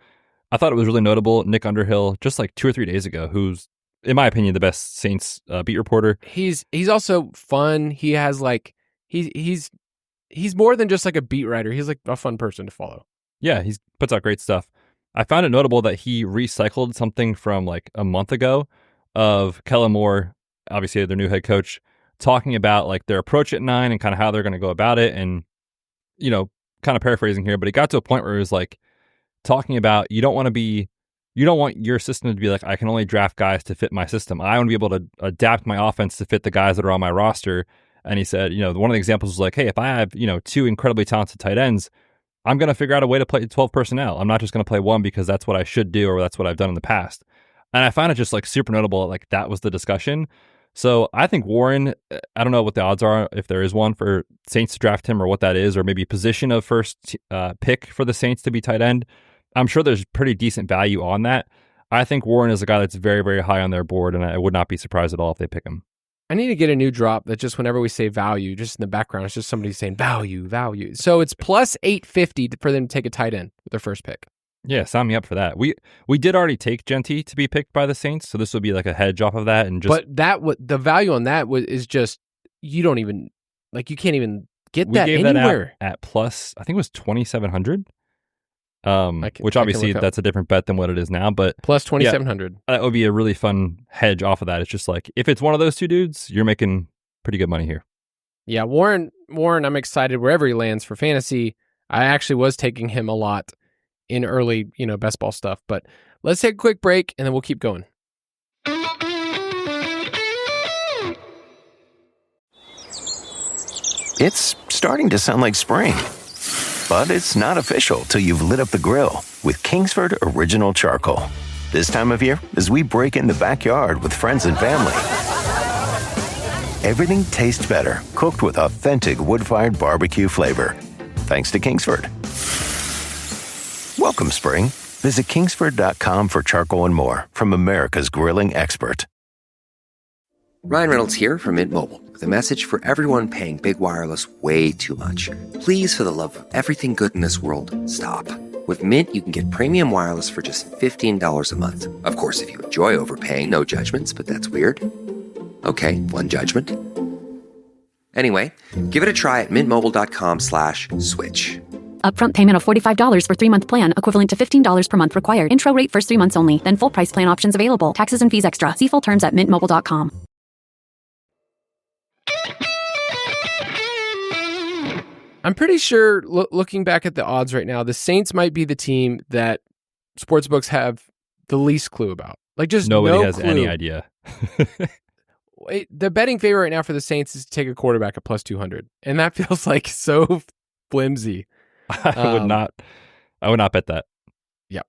I thought it was really notable. Nick Underhill, just like 2 or 3 days ago, who's, in my opinion, the best Saints beat reporter. He's also fun. He has like he's more than just like a beat writer. He's like a fun person to follow. Yeah, he puts out great stuff. I found it notable that he recycled something from like a month ago of Kellen Moore, obviously their new head coach, talking about like their approach at 9 and kind of how they're going to go about it. And, you know, kind of paraphrasing here, but it got to a point where it was like talking about you don't want your system to be like, I can only draft guys to fit my system. I want to be able to adapt my offense to fit the guys that are on my roster. And he said, you know, one of the examples was like, hey, if I have, 2 incredibly talented tight ends, I'm going to figure out a way to play 12 personnel. I'm not just going to play one because that's what I should do or that's what I've done in the past. And I find it just like super notable, like that was the discussion. So I think Warren, I don't know what the odds are, if there is one for Saints to draft him or what that is, or maybe position of first pick for the Saints to be tight end. I'm sure there's pretty decent value on that. I think Warren is a guy that's very, very high on their board, and I would not be surprised at all if they pick him. I need to get a new drop that just whenever we say value, just in the background, it's just somebody saying value. So it's plus 850 for them to take a tight end with their first pick. Yeah, sign me up for that. We did already take Genty to be picked by the Saints, so this would be like a hedge off of that. And just but the value on that is just you don't even like you can't even get that gave anywhere. That at plus, I think it was 2,700. Which obviously that's a different bet than what it is now, but plus 2,700. That would be a really fun hedge off of that. It's just like if it's one of those two dudes, you're making pretty good money here. Yeah, Warren, I'm excited wherever he lands for fantasy. I actually was taking him a lot in early, best ball stuff. But let's take a quick break and then we'll keep going. It's starting to sound like spring, but it's not official till you've lit up the grill with Kingsford Original Charcoal. This time of year, as we break in the backyard with friends and family, everything tastes better cooked with authentic wood-fired barbecue flavor. Thanks to Kingsford. Welcome, spring. Visit Kingsford.com for charcoal and more from America's grilling expert. Ryan Reynolds here from Mint Mobile with a message for everyone paying big wireless way too much. Please, for the love of everything good in this world, stop. With Mint, you can get premium wireless for just $15 a month. Of course, if you enjoy overpaying, no judgments, but that's weird. Okay, one judgment. Anyway, give it a try at mintmobile.com/switch. Upfront payment of $45 for 3-month plan, equivalent to $15 per month required. Intro rate first 3 months only, then full price plan options available. Taxes and fees extra. See full terms at mintmobile.com. I'm pretty sure, looking back at the odds right now, the Saints might be the team that sportsbooks have the least clue about. Like, just nobody no has clue. any idea. The betting favorite right now for the Saints is to take a quarterback at plus 200, and that feels like so flimsy. I would not bet that. Yep.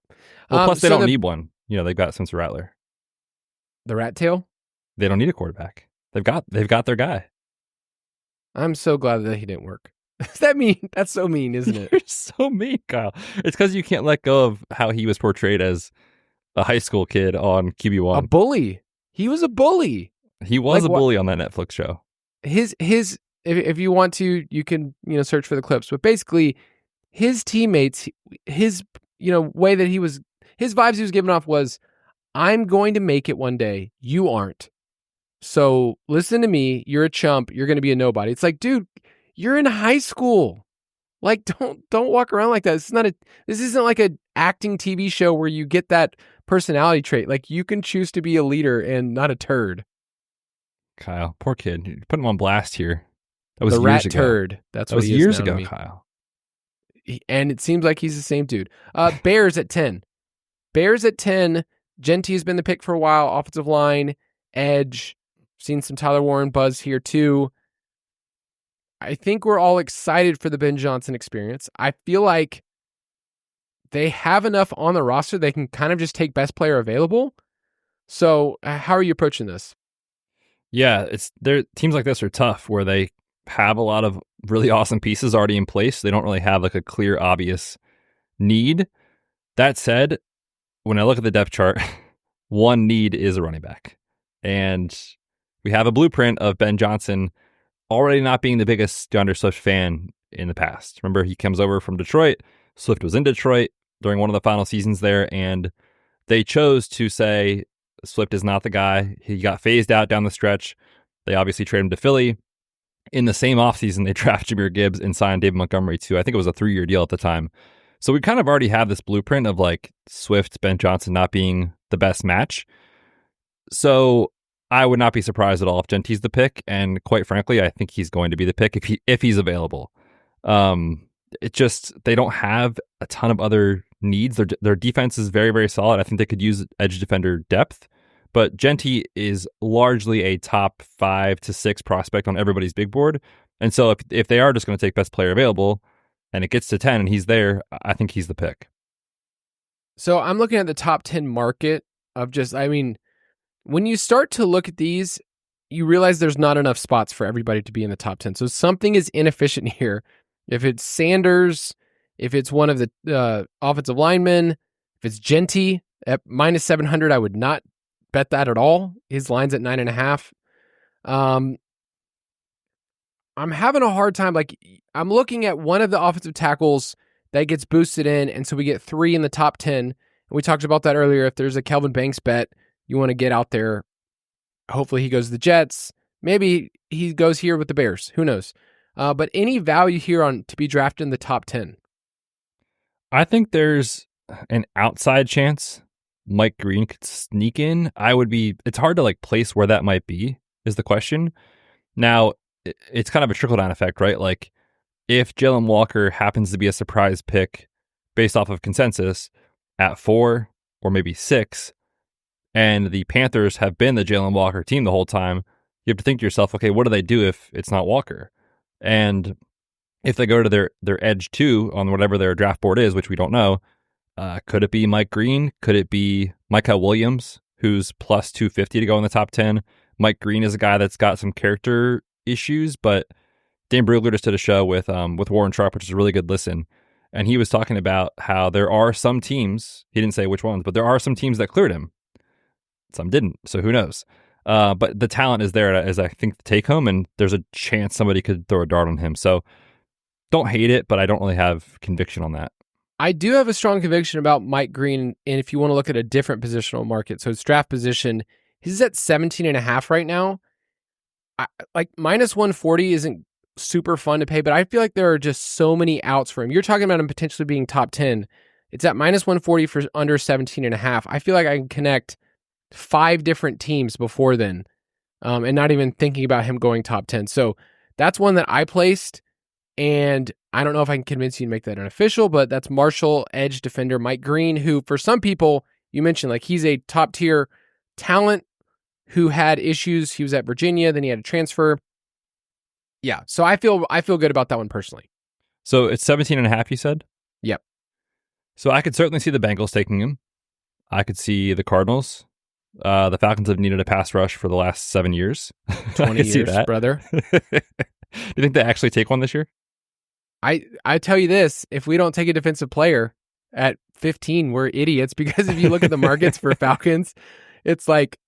Well, plus they don't need one. You know, they've got Spencer Rattler. The rat tail? They don't need a quarterback. They've got their guy. I'm so glad that he didn't work. Does that mean? That's so mean, isn't it? You're so mean, Kyle. It's because you can't let go of how he was portrayed as a high school kid on QB1. A bully. He was a bully. He was a bully on that Netflix show. His if you want to, you can, search for the clips. But basically, his teammates, his way that his vibes he was giving off was, I'm going to make it one day. You aren't. So listen to me. You're a chump. You're going to be a nobody. It's like, dude, you're in high school. Like, don't walk around like that. This isn't like an acting TV show where you get that personality trait. Like, you can choose to be a leader and not a turd. Kyle, poor kid. You put him on blast here. That was the years rat ago. turd. That's that what was he is years now to ago, me. Kyle. And it seems like he's the same dude. Bears at 10. Bears at 10. Genty has been the pick for a while. Offensive line, edge. Seen some Tyler Warren buzz here too. I think we're all excited for the Ben Johnson experience. I feel like they have enough on the roster they can kind of just take best player available. So how are you approaching this? Yeah, teams like this are tough where they have a lot of really awesome pieces already in place. They don't really have like a clear, obvious need. That said, when I look at the depth chart, one need is a running back. And we have a blueprint of Ben Johnson already not being the biggest DeAndre Swift fan in the past. Remember, he comes over from Detroit. Swift was in Detroit during one of the final seasons there, and they chose to say Swift is not the guy. He got phased out down the stretch. They obviously traded him to Philly. In the same offseason, they drafted Jahmyr Gibbs and signed David Montgomery too. I think it was a 3-year deal at the time. So we kind of already have this blueprint of like Swift, Ben Johnson not being the best match. So I would not be surprised at all if Genty's the pick, and quite frankly, I think he's going to be the pick if he's available. It just, they don't have a ton of other needs. Their defense is very, very solid. I think they could use edge defender depth, but Genty is largely a top 5 to 6 prospect on everybody's big board. And so if they are just going to take best player available and it gets to 10 and he's there, I think he's the pick. So I'm looking at the top 10 market of when you start to look at these, you realize there's not enough spots for everybody to be in the top 10. So something is inefficient here. If it's Sanders, if it's one of the offensive linemen, if it's Genty at minus 700, I would not bet that at all. His line's at 9.5. I'm having a hard time. Like, I'm looking at one of the offensive tackles that gets boosted in, and so we get 3 in the top 10. And we talked about that earlier. If there's a Kelvin Banks bet, you want to get out there. Hopefully he goes to the Jets. Maybe he goes here with the Bears. Who knows? But any value here to be drafted in the top 10? I think there's an outside chance Mike Green could sneak in. It's hard to like place where that might be is the question. Now, it's kind of a trickle-down effect, right? Like, if Jalen Walker happens to be a surprise pick based off of consensus at 4 or maybe 6, and the Panthers have been the Jalen Walker team the whole time, you have to think to yourself, okay, what do they do if it's not Walker? And if they go to their edge 2 on whatever their draft board is, which we don't know, could it be Mike Green? Could it be Micah Williams, who's plus 250 to go in the top 10? Mike Green is a guy that's got some character issues, but Dan Brugler just did a show with Warren Sharp, which is a really good listen. And he was talking about how there are some teams, he didn't say which ones, but there are some teams that cleared him. Some didn't, so who knows? But the talent is there as I think the take home, and there's a chance somebody could throw a dart on him. So don't hate it, but I don't really have conviction on that. I do have a strong conviction about Mike Green, and if you want to look at a different positional market, so it's draft position, he's at 17.5 right now. Like minus 140 isn't super fun to pay, but I feel like there are just so many outs for him. You're talking about him potentially being top 10. It's at minus 140 for under 17.5. I feel like I can connect 5 different teams before then, and not even thinking about him going top 10. So that's one that I placed, and I don't know if I can convince you to make that an official, but that's Marshall edge defender Mike Green, who for some people, you mentioned like he's a top tier talent who had issues. He was at Virginia, then he had a transfer. Yeah, so I feel good about that one personally. So it's 17.5, you said? Yep. So I could certainly see the Bengals taking him. I could see the Cardinals. The Falcons have needed a pass rush for the last 7 years. 20 years, brother. Do you think they actually take one this year? I tell you this, if we don't take a defensive player at 15, we're idiots, because if you look at the markets for Falcons, it's like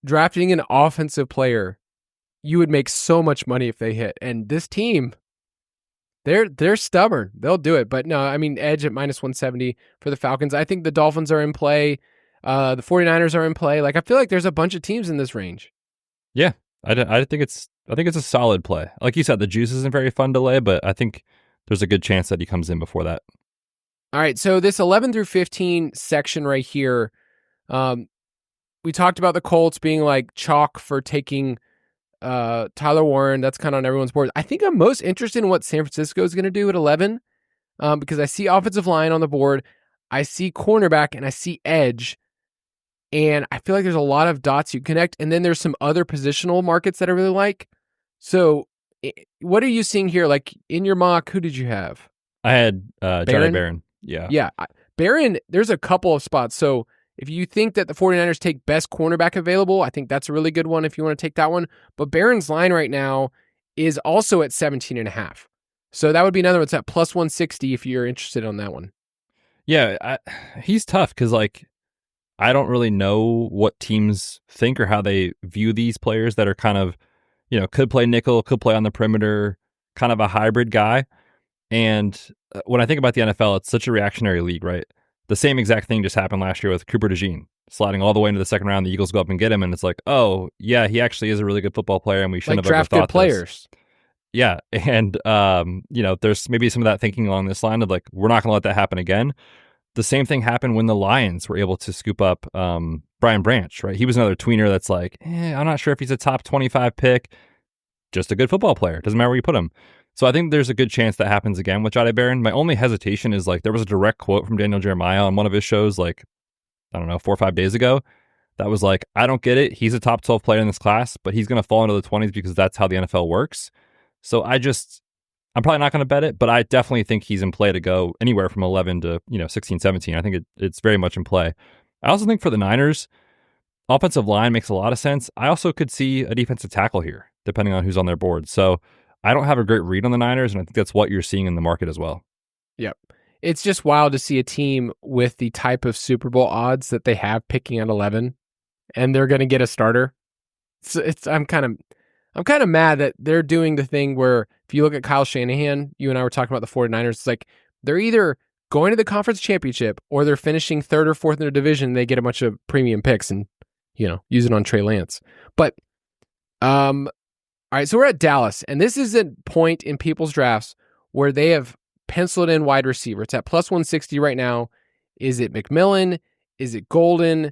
drafting an offensive player, you would make so much money if they hit. And this team, they're stubborn. They'll do it. But no, I mean, edge at minus 170 for the Falcons. I think the Dolphins are in play. The 49ers are in play. Like, I feel like there's a bunch of teams in this range. Yeah, I think it's a solid play. Like you said, the juice isn't very fun to lay, but I think there's a good chance that he comes in before that. All right, so this 11 through 15 section right here, we talked about the Colts being like chalk for taking Tyler Warren. That's kind of on everyone's board. I think I'm most interested in what San Francisco is going to do at 11, because I see offensive line on the board, I see cornerback, and I see edge. And I feel like there's a lot of dots you connect. And then there's some other positional markets that I really like. So what are you seeing here? Like in your mock, who did you have? I had Johnny Barron. Yeah. Yeah. Barron, there's a couple of spots. So if you think that the 49ers take best cornerback available, I think that's a really good one if you want to take that one. But Barron's line right now is also at 17.5. So that would be another one. It's at plus 160 if you're interested on that one. Yeah. He's tough because like, I don't really know what teams think or how they view these players that are kind of, could play nickel, could play on the perimeter, kind of a hybrid guy. And when I think about the NFL, it's such a reactionary league, right? The same exact thing just happened last year with Cooper DeJean, sliding all the way into the second round. The Eagles go up and get him, and it's like, oh, yeah, he actually is a really good football player, and we shouldn't have ever thought draft good players. This. Yeah, and, there's maybe some of that thinking along this line of like, we're not going to let that happen again. The same thing happened when the Lions were able to scoop up Brian Branch, right? He was another tweener that's like, I'm not sure if he's a top 25 pick, just a good football player. Doesn't matter where you put him. So I think there's a good chance that happens again with Johnny Barron. My only hesitation is like there was a direct quote from Daniel Jeremiah on one of his shows like, I don't know, 4 or 5 days ago that was like, I don't get it. He's a top 12 player in this class, but he's going to fall into the 20s because that's how the NFL works. So I'm probably not going to bet it, but I definitely think he's in play to go anywhere from 11 to 16, 17. I think it's very much in play. I also think for the Niners, offensive line makes a lot of sense. I also could see a defensive tackle here, depending on who's on their board. So I don't have a great read on the Niners, and I think that's what you're seeing in the market as well. Yep. It's just wild to see a team with the type of Super Bowl odds that they have picking at 11, and they're going to get a starter. I'm kind of mad that they're doing the thing where if you look at Kyle Shanahan, you and I were talking about the 49ers, it's like they're either going to the conference championship or they're finishing 3rd or 4th in their division. And they get a bunch of premium picks and, use it on Trey Lance. But, all right, so we're at Dallas, and this is a point in people's drafts where they have penciled in wide receiver. It's at plus 160 right now. Is it McMillan? Is it Golden?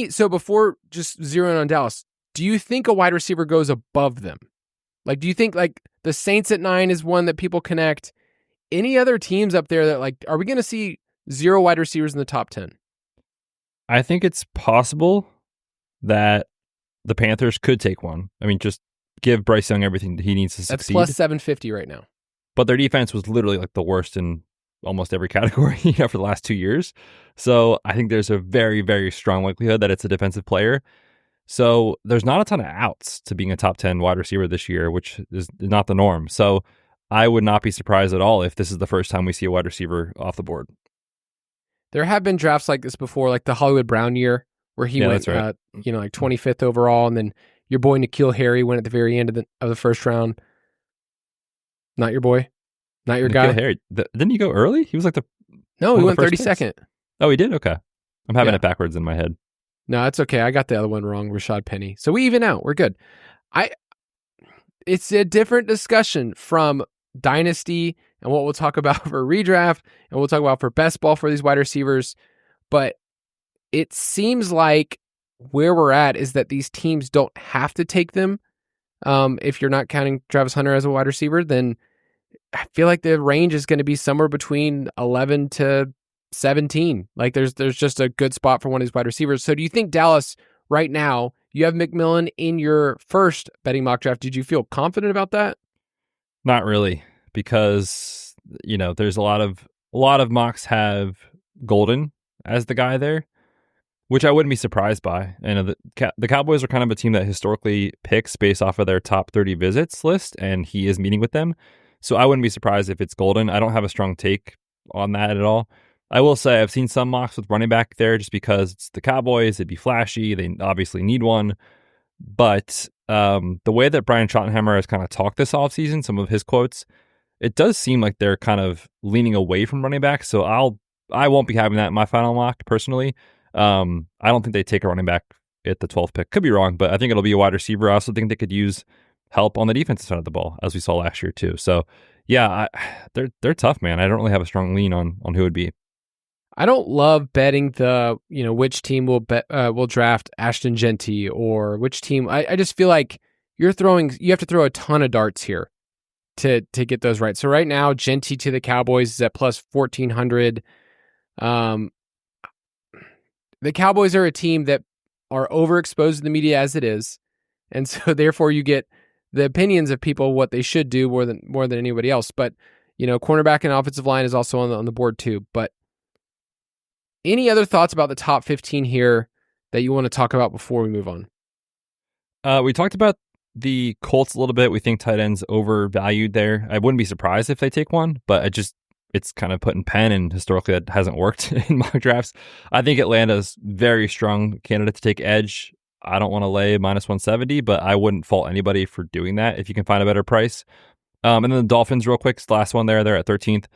So before just zeroing on Dallas, do you think a wide receiver goes above them? Like, do you think like the Saints at 9 is one that people connect? Any other teams up there that like, are we going to see 0 wide receivers in the top 10? I think it's possible that the Panthers could take one. I mean, just give Bryce Young everything he needs to succeed. That's plus 750 right now. But their defense was literally like the worst in almost every category for the last 2 years. So I think there's a very, very strong likelihood that it's a defensive player. So there's not a ton of outs to being a top 10 wide receiver this year, which is not the norm. So I would not be surprised at all if this is the first time we see a wide receiver off the board. There have been drafts like this before, like the Hollywood Brown year, where he went, right. like 25th overall, and then your boy N'Keal Harry went at the very end of the first round. Not your boy, not your guy. Harry, didn't he go early? He was like No, he went 32nd. Oh, he did. Okay, I'm having it backwards in my head. No, it's okay. I got the other one wrong, Rashad Penny. So we even out. We're good. It's a different discussion from Dynasty and what we'll talk about for redraft, and we'll talk about for best ball for these wide receivers. But it seems like where we're at is that these teams don't have to take them. If you're not counting Travis Hunter as a wide receiver, then I feel like the range is going to be somewhere between 11 to 17. Like there's just a good spot for one of these wide receivers. So do you think Dallas right now, you have McMillan in your first betting mock draft? Did you feel confident about that? Not really, because there's a lot of mocks have Golden as the guy there, which I wouldn't be surprised by. And the Cowboys are kind of a team that historically picks based off of their top 30 visits list, and he is meeting with them. So I wouldn't be surprised if it's Golden. I don't have a strong take on that at all. I will say I've seen some mocks with running back there just because it's the Cowboys. It'd be flashy. They obviously need one. But the way that Brian Schottenheimer has kind of talked this offseason, some of his quotes, it does seem like they're kind of leaning away from running back. So I won't be having that in my final mock personally. I don't think they take a running back at the 12th pick. Could be wrong, but I think it'll be a wide receiver. I also think they could use help on the defensive side of the ball, as we saw last year too. So yeah, they're tough, man. I don't really have a strong lean on who it would be. I don't love betting the, which team will draft Ashton Genty or which team. I just feel like you have to throw a ton of darts here to get those right. So right now, Genty to the Cowboys is at plus 1,400. The Cowboys are a team that are overexposed to the media as it is. And so therefore you get the opinions of people, what they should do more than anybody else. But, cornerback and offensive line is also on the board too. But any other thoughts about the top 15 here that you want to talk about before we move on? We talked about the Colts a little bit. We think tight ends overvalued there. I wouldn't be surprised if they take one, but it's kind of put in pen, and historically that hasn't worked in mock drafts. I think Atlanta's very strong candidate to take edge. I don't want to lay minus 170, but I wouldn't fault anybody for doing that if you can find a better price. And then the Dolphins real quick, the last one there, they're at 13th.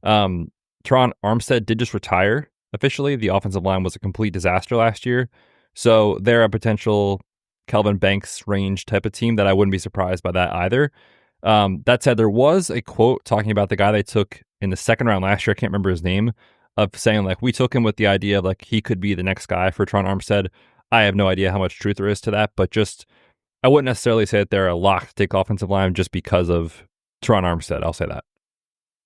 Teron Armstead did just retire. Officially, the offensive line was a complete disaster last year. So they're a potential Kelvin Banks range type of team that I wouldn't be surprised by that either. That said, there was a quote talking about the guy they took in the second round last year. I can't remember his name, of saying like, we took him with the idea of like he could be the next guy for Teron Armstead. I have no idea how much truth there is to that, but I wouldn't necessarily say that they're a lock to take offensive line just because of Teron Armstead. I'll say that.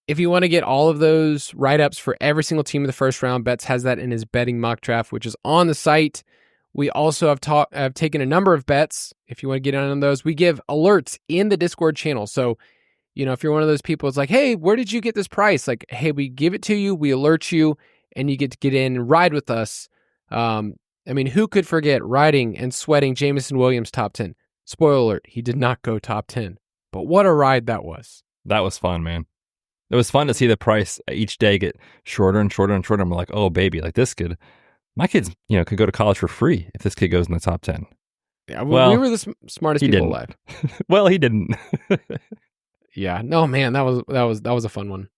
If you want to get all of those write-ups for every single team in the first round, Betz has that in his betting mock draft, which is on the site. We also have taken a number of bets. If you want to get in on those, we give alerts in the Discord channel. So, if you're one of those people, it's like, hey, where did you get this price? Like, hey, we give it to you, we alert you, and you get to get in and ride with us. Who could forget riding and sweating Jameson Williams top 10? Spoiler alert, he did not go top 10. But what a ride that was. That was fun, man. It was fun to see the price each day get shorter and shorter and shorter. I'm like, oh, baby, like this kid, my kids, could go to college for free if this kid goes in the top 10. Yeah, well, we were the smartest people alive. Well, he didn't. Yeah, no, man, that was a fun one.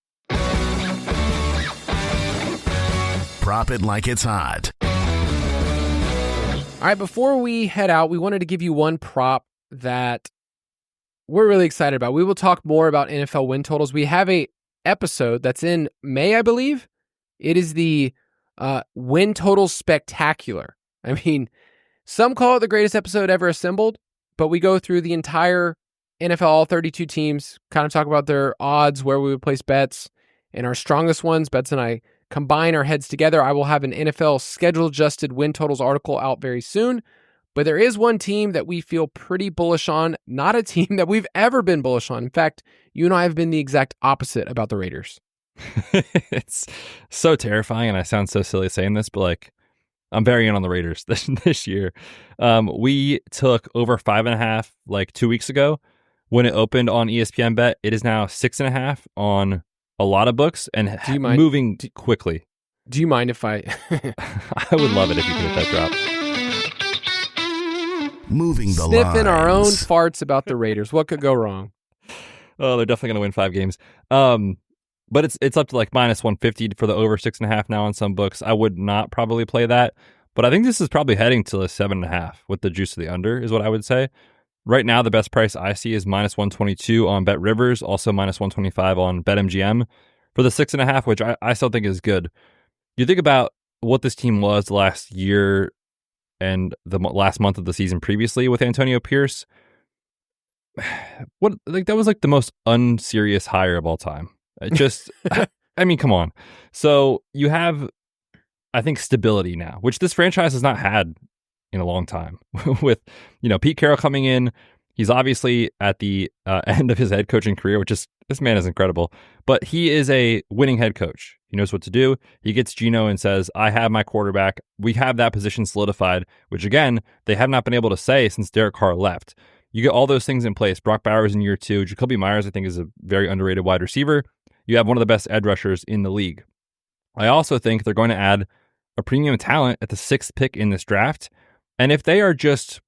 Prop it like it's hot. All right, before we head out, we wanted to give you one prop that we're really excited about. We will talk more about NFL win totals. We have a episode that's in May, I believe. It is the win total spectacular. Some call it the greatest episode ever assembled, but we go through the entire NFL, all 32 teams, kind of talk about their odds, where we would place bets, and our strongest ones. Betz and I combine our heads together. I will have an NFL schedule-adjusted win totals article out very soon. But there is one team that we feel pretty bullish on, not a team that we've ever been bullish on. In fact, you and I have been the exact opposite about the Raiders. It's so terrifying, and I sound so silly saying this, but I'm very in on the Raiders this year. We took over 5.5 2 weeks ago when it opened on ESPN Bet. It is now 6.5 on a lot of books and moving quickly. Do you mind if I... I would love it if you could hit that drop. moving the Sniffing our own lines. farts about the Raiders. What could go wrong? Oh, they're definitely going to win 5 games. But it's up to like minus 150 for the over 6.5 now on some books. I would not probably play that, but I think this is probably heading to a 7.5 with the juice of the under is what I would say. Right now, the best price I see is minus 122 on Bet Rivers, also minus 125 on BetMGM for the 6.5, which I still think is good. You think about what this team was last year and the last month of the season previously with Antonio Pierce. That was like the most unserious hire of all time. It just, I mean, come on. So you have, I think, stability now, which this franchise has not had in a long time. With, Pete Carroll coming in, he's obviously at the end of his head coaching career, which is, this man is incredible. But he is a winning head coach. He knows what to do. He gets Geno and says, I have my quarterback. We have that position solidified, which again, they have not been able to say since Derek Carr left. You get all those things in place. Brock Bowers in year 2. Jacoby Myers, I think, is a very underrated wide receiver. You have one of the best edge rushers in the league. I also think they're going to add a premium talent at the 6th pick in this draft. And if they are just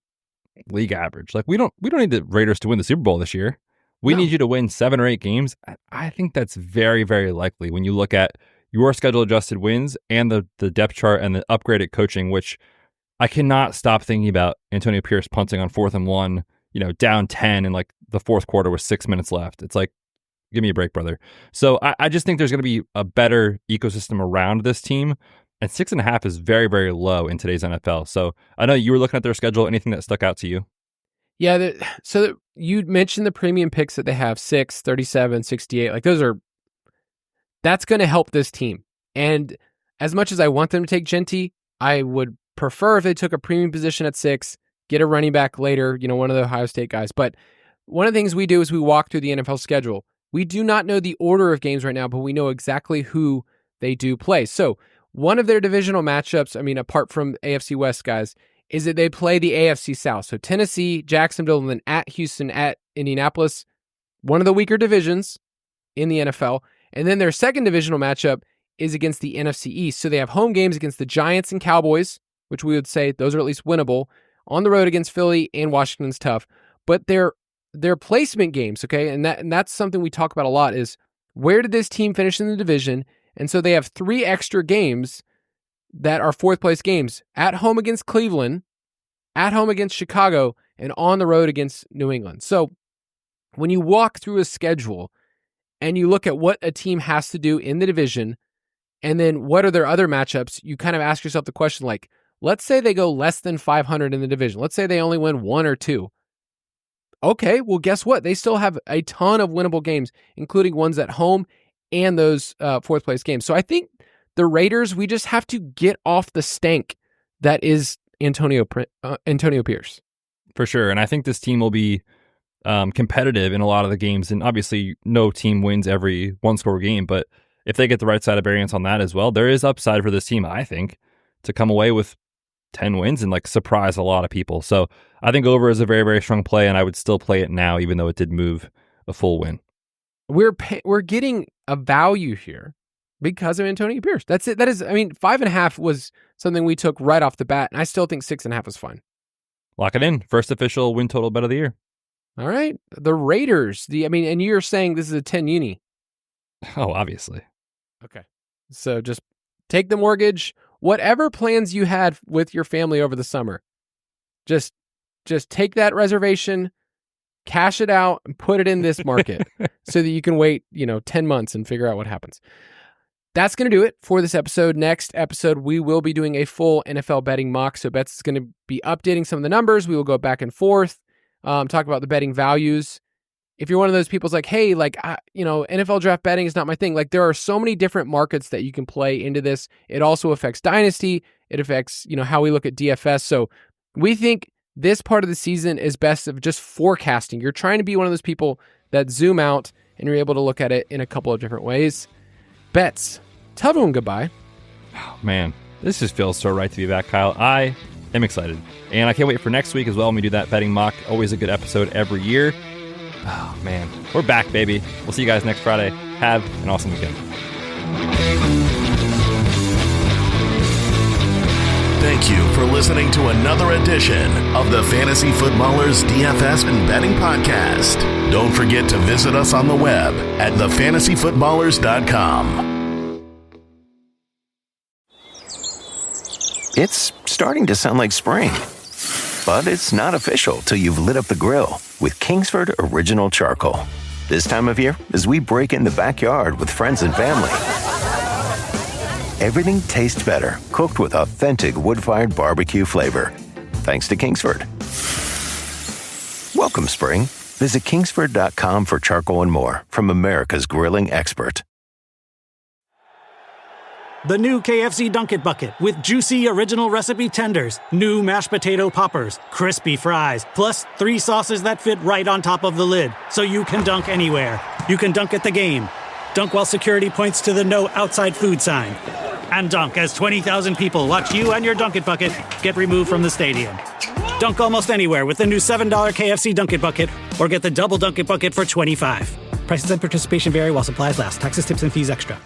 league average, like we don't need the Raiders to win the Super Bowl this year. We need you to win 7 or 8 games. I think that's very, very likely when you look at your schedule adjusted wins and the depth chart and the upgraded coaching, which I cannot stop thinking about Antonio Pierce punting on 4th and 1, down 10 in like the 4th quarter with 6 minutes left. It's like, give me a break, brother. So I just think there's going to be a better ecosystem around this team. And 6.5 is very, very low in today's NFL. So I know you were looking at their schedule. Anything that stuck out to you? Yeah, so you mentioned the premium picks that they have, 6, 37, 68. Like that's going to help this team. And as much as I want them to take Genty, I would prefer if they took a premium position at 6, get a running back later, one of the Ohio State guys. But one of the things we do is we walk through the NFL schedule. We do not know the order of games right now, but we know exactly who they do play. So one of their divisional matchups, apart from AFC West guys, is that they play the AFC South. So Tennessee, Jacksonville, and then at Houston, at Indianapolis, one of the weaker divisions in the NFL. And then their second divisional matchup is against the NFC East. So they have home games against the Giants and Cowboys, which we would say those are at least winnable. On the road against Philly and Washington's tough. But their placement games, okay, and that's something we talk about a lot, is where did this team finish in the division? And so they have 3 extra games that are 4th place games: at home against Cleveland, at home against Chicago, and on the road against New England. So when you walk through a schedule and you look at what a team has to do in the division, and then what are their other matchups, you kind of ask yourself the question, like, let's say they go less than 500 in the division. Let's say they only win 1 or 2. Okay, well, guess what? They still have a ton of winnable games, including ones at home and those 4th place games. So I think the Raiders, we just have to get off the stank that is Antonio Pierce. For sure. And I think this team will be competitive in a lot of the games. And obviously, no team wins every 1-score game. But if they get the right side of variance on that as well, there is upside for this team, I think, to come away with 10 wins and like surprise a lot of people. So I think over is a very, very strong play, and I would still play it now, even though it did move a full win. We're getting a value here because of Antonio Pierce. That's it. That is, 5.5 was something we took right off the bat, and I still think 6.5 is fine. Lock it in. First official win total bet of the year. All right. The Raiders. And you're saying this is a 10 uni. Oh, obviously. Okay. So just take the mortgage, whatever plans you had with your family over the summer, just take that reservation, cash it out, and put it in this market so that you can wait, 10 months and figure out what happens. That's going to do it for this episode. Next episode, we will be doing a full NFL betting mock. So Betz is going to be updating some of the numbers. We will go back and forth, talk about the betting values. If you're one of those people who's like, hey, NFL draft betting is not my thing. Like, there are so many different markets that you can play into this. It also affects Dynasty. It affects, how we look at DFS. So we think this part of the season is best of just forecasting. You're trying to be one of those people that zoom out and you're able to look at it in a couple of different ways. Betz, tell everyone goodbye. Oh, man, this just feels so right to be back, Kyle. I am excited. And I can't wait for next week as well when we do that betting mock. Always a good episode every year. Oh, man. We're back, baby. We'll see you guys next Friday. Have an awesome weekend. Thank you for listening to another edition of the Fantasy Footballers DFS and Betting Podcast. Don't forget to visit us on the web at thefantasyfootballers.com. It's starting to sound like spring, but it's not official till you've lit up the grill with Kingsford Original Charcoal. This time of year, as we break in the backyard with friends and family, everything tastes better cooked with authentic wood-fired barbecue flavor. Thanks to Kingsford. Welcome, spring. Visit Kingsford.com for charcoal and more from America's grilling expert. The new KFC Dunk-It Bucket with juicy original recipe tenders, new mashed potato poppers, crispy fries, plus 3 sauces that fit right on top of the lid, so you can dunk anywhere. You can dunk at the game, dunk while security points to the no outside food sign, and dunk as 20,000 people watch you and your Dunk-It Bucket get removed from the stadium. Dunk almost anywhere with the new $7 KFC Dunk-It Bucket, or get the double Dunk-It Bucket for $25. Prices and participation vary while supplies last. Taxes, tips, and fees extra.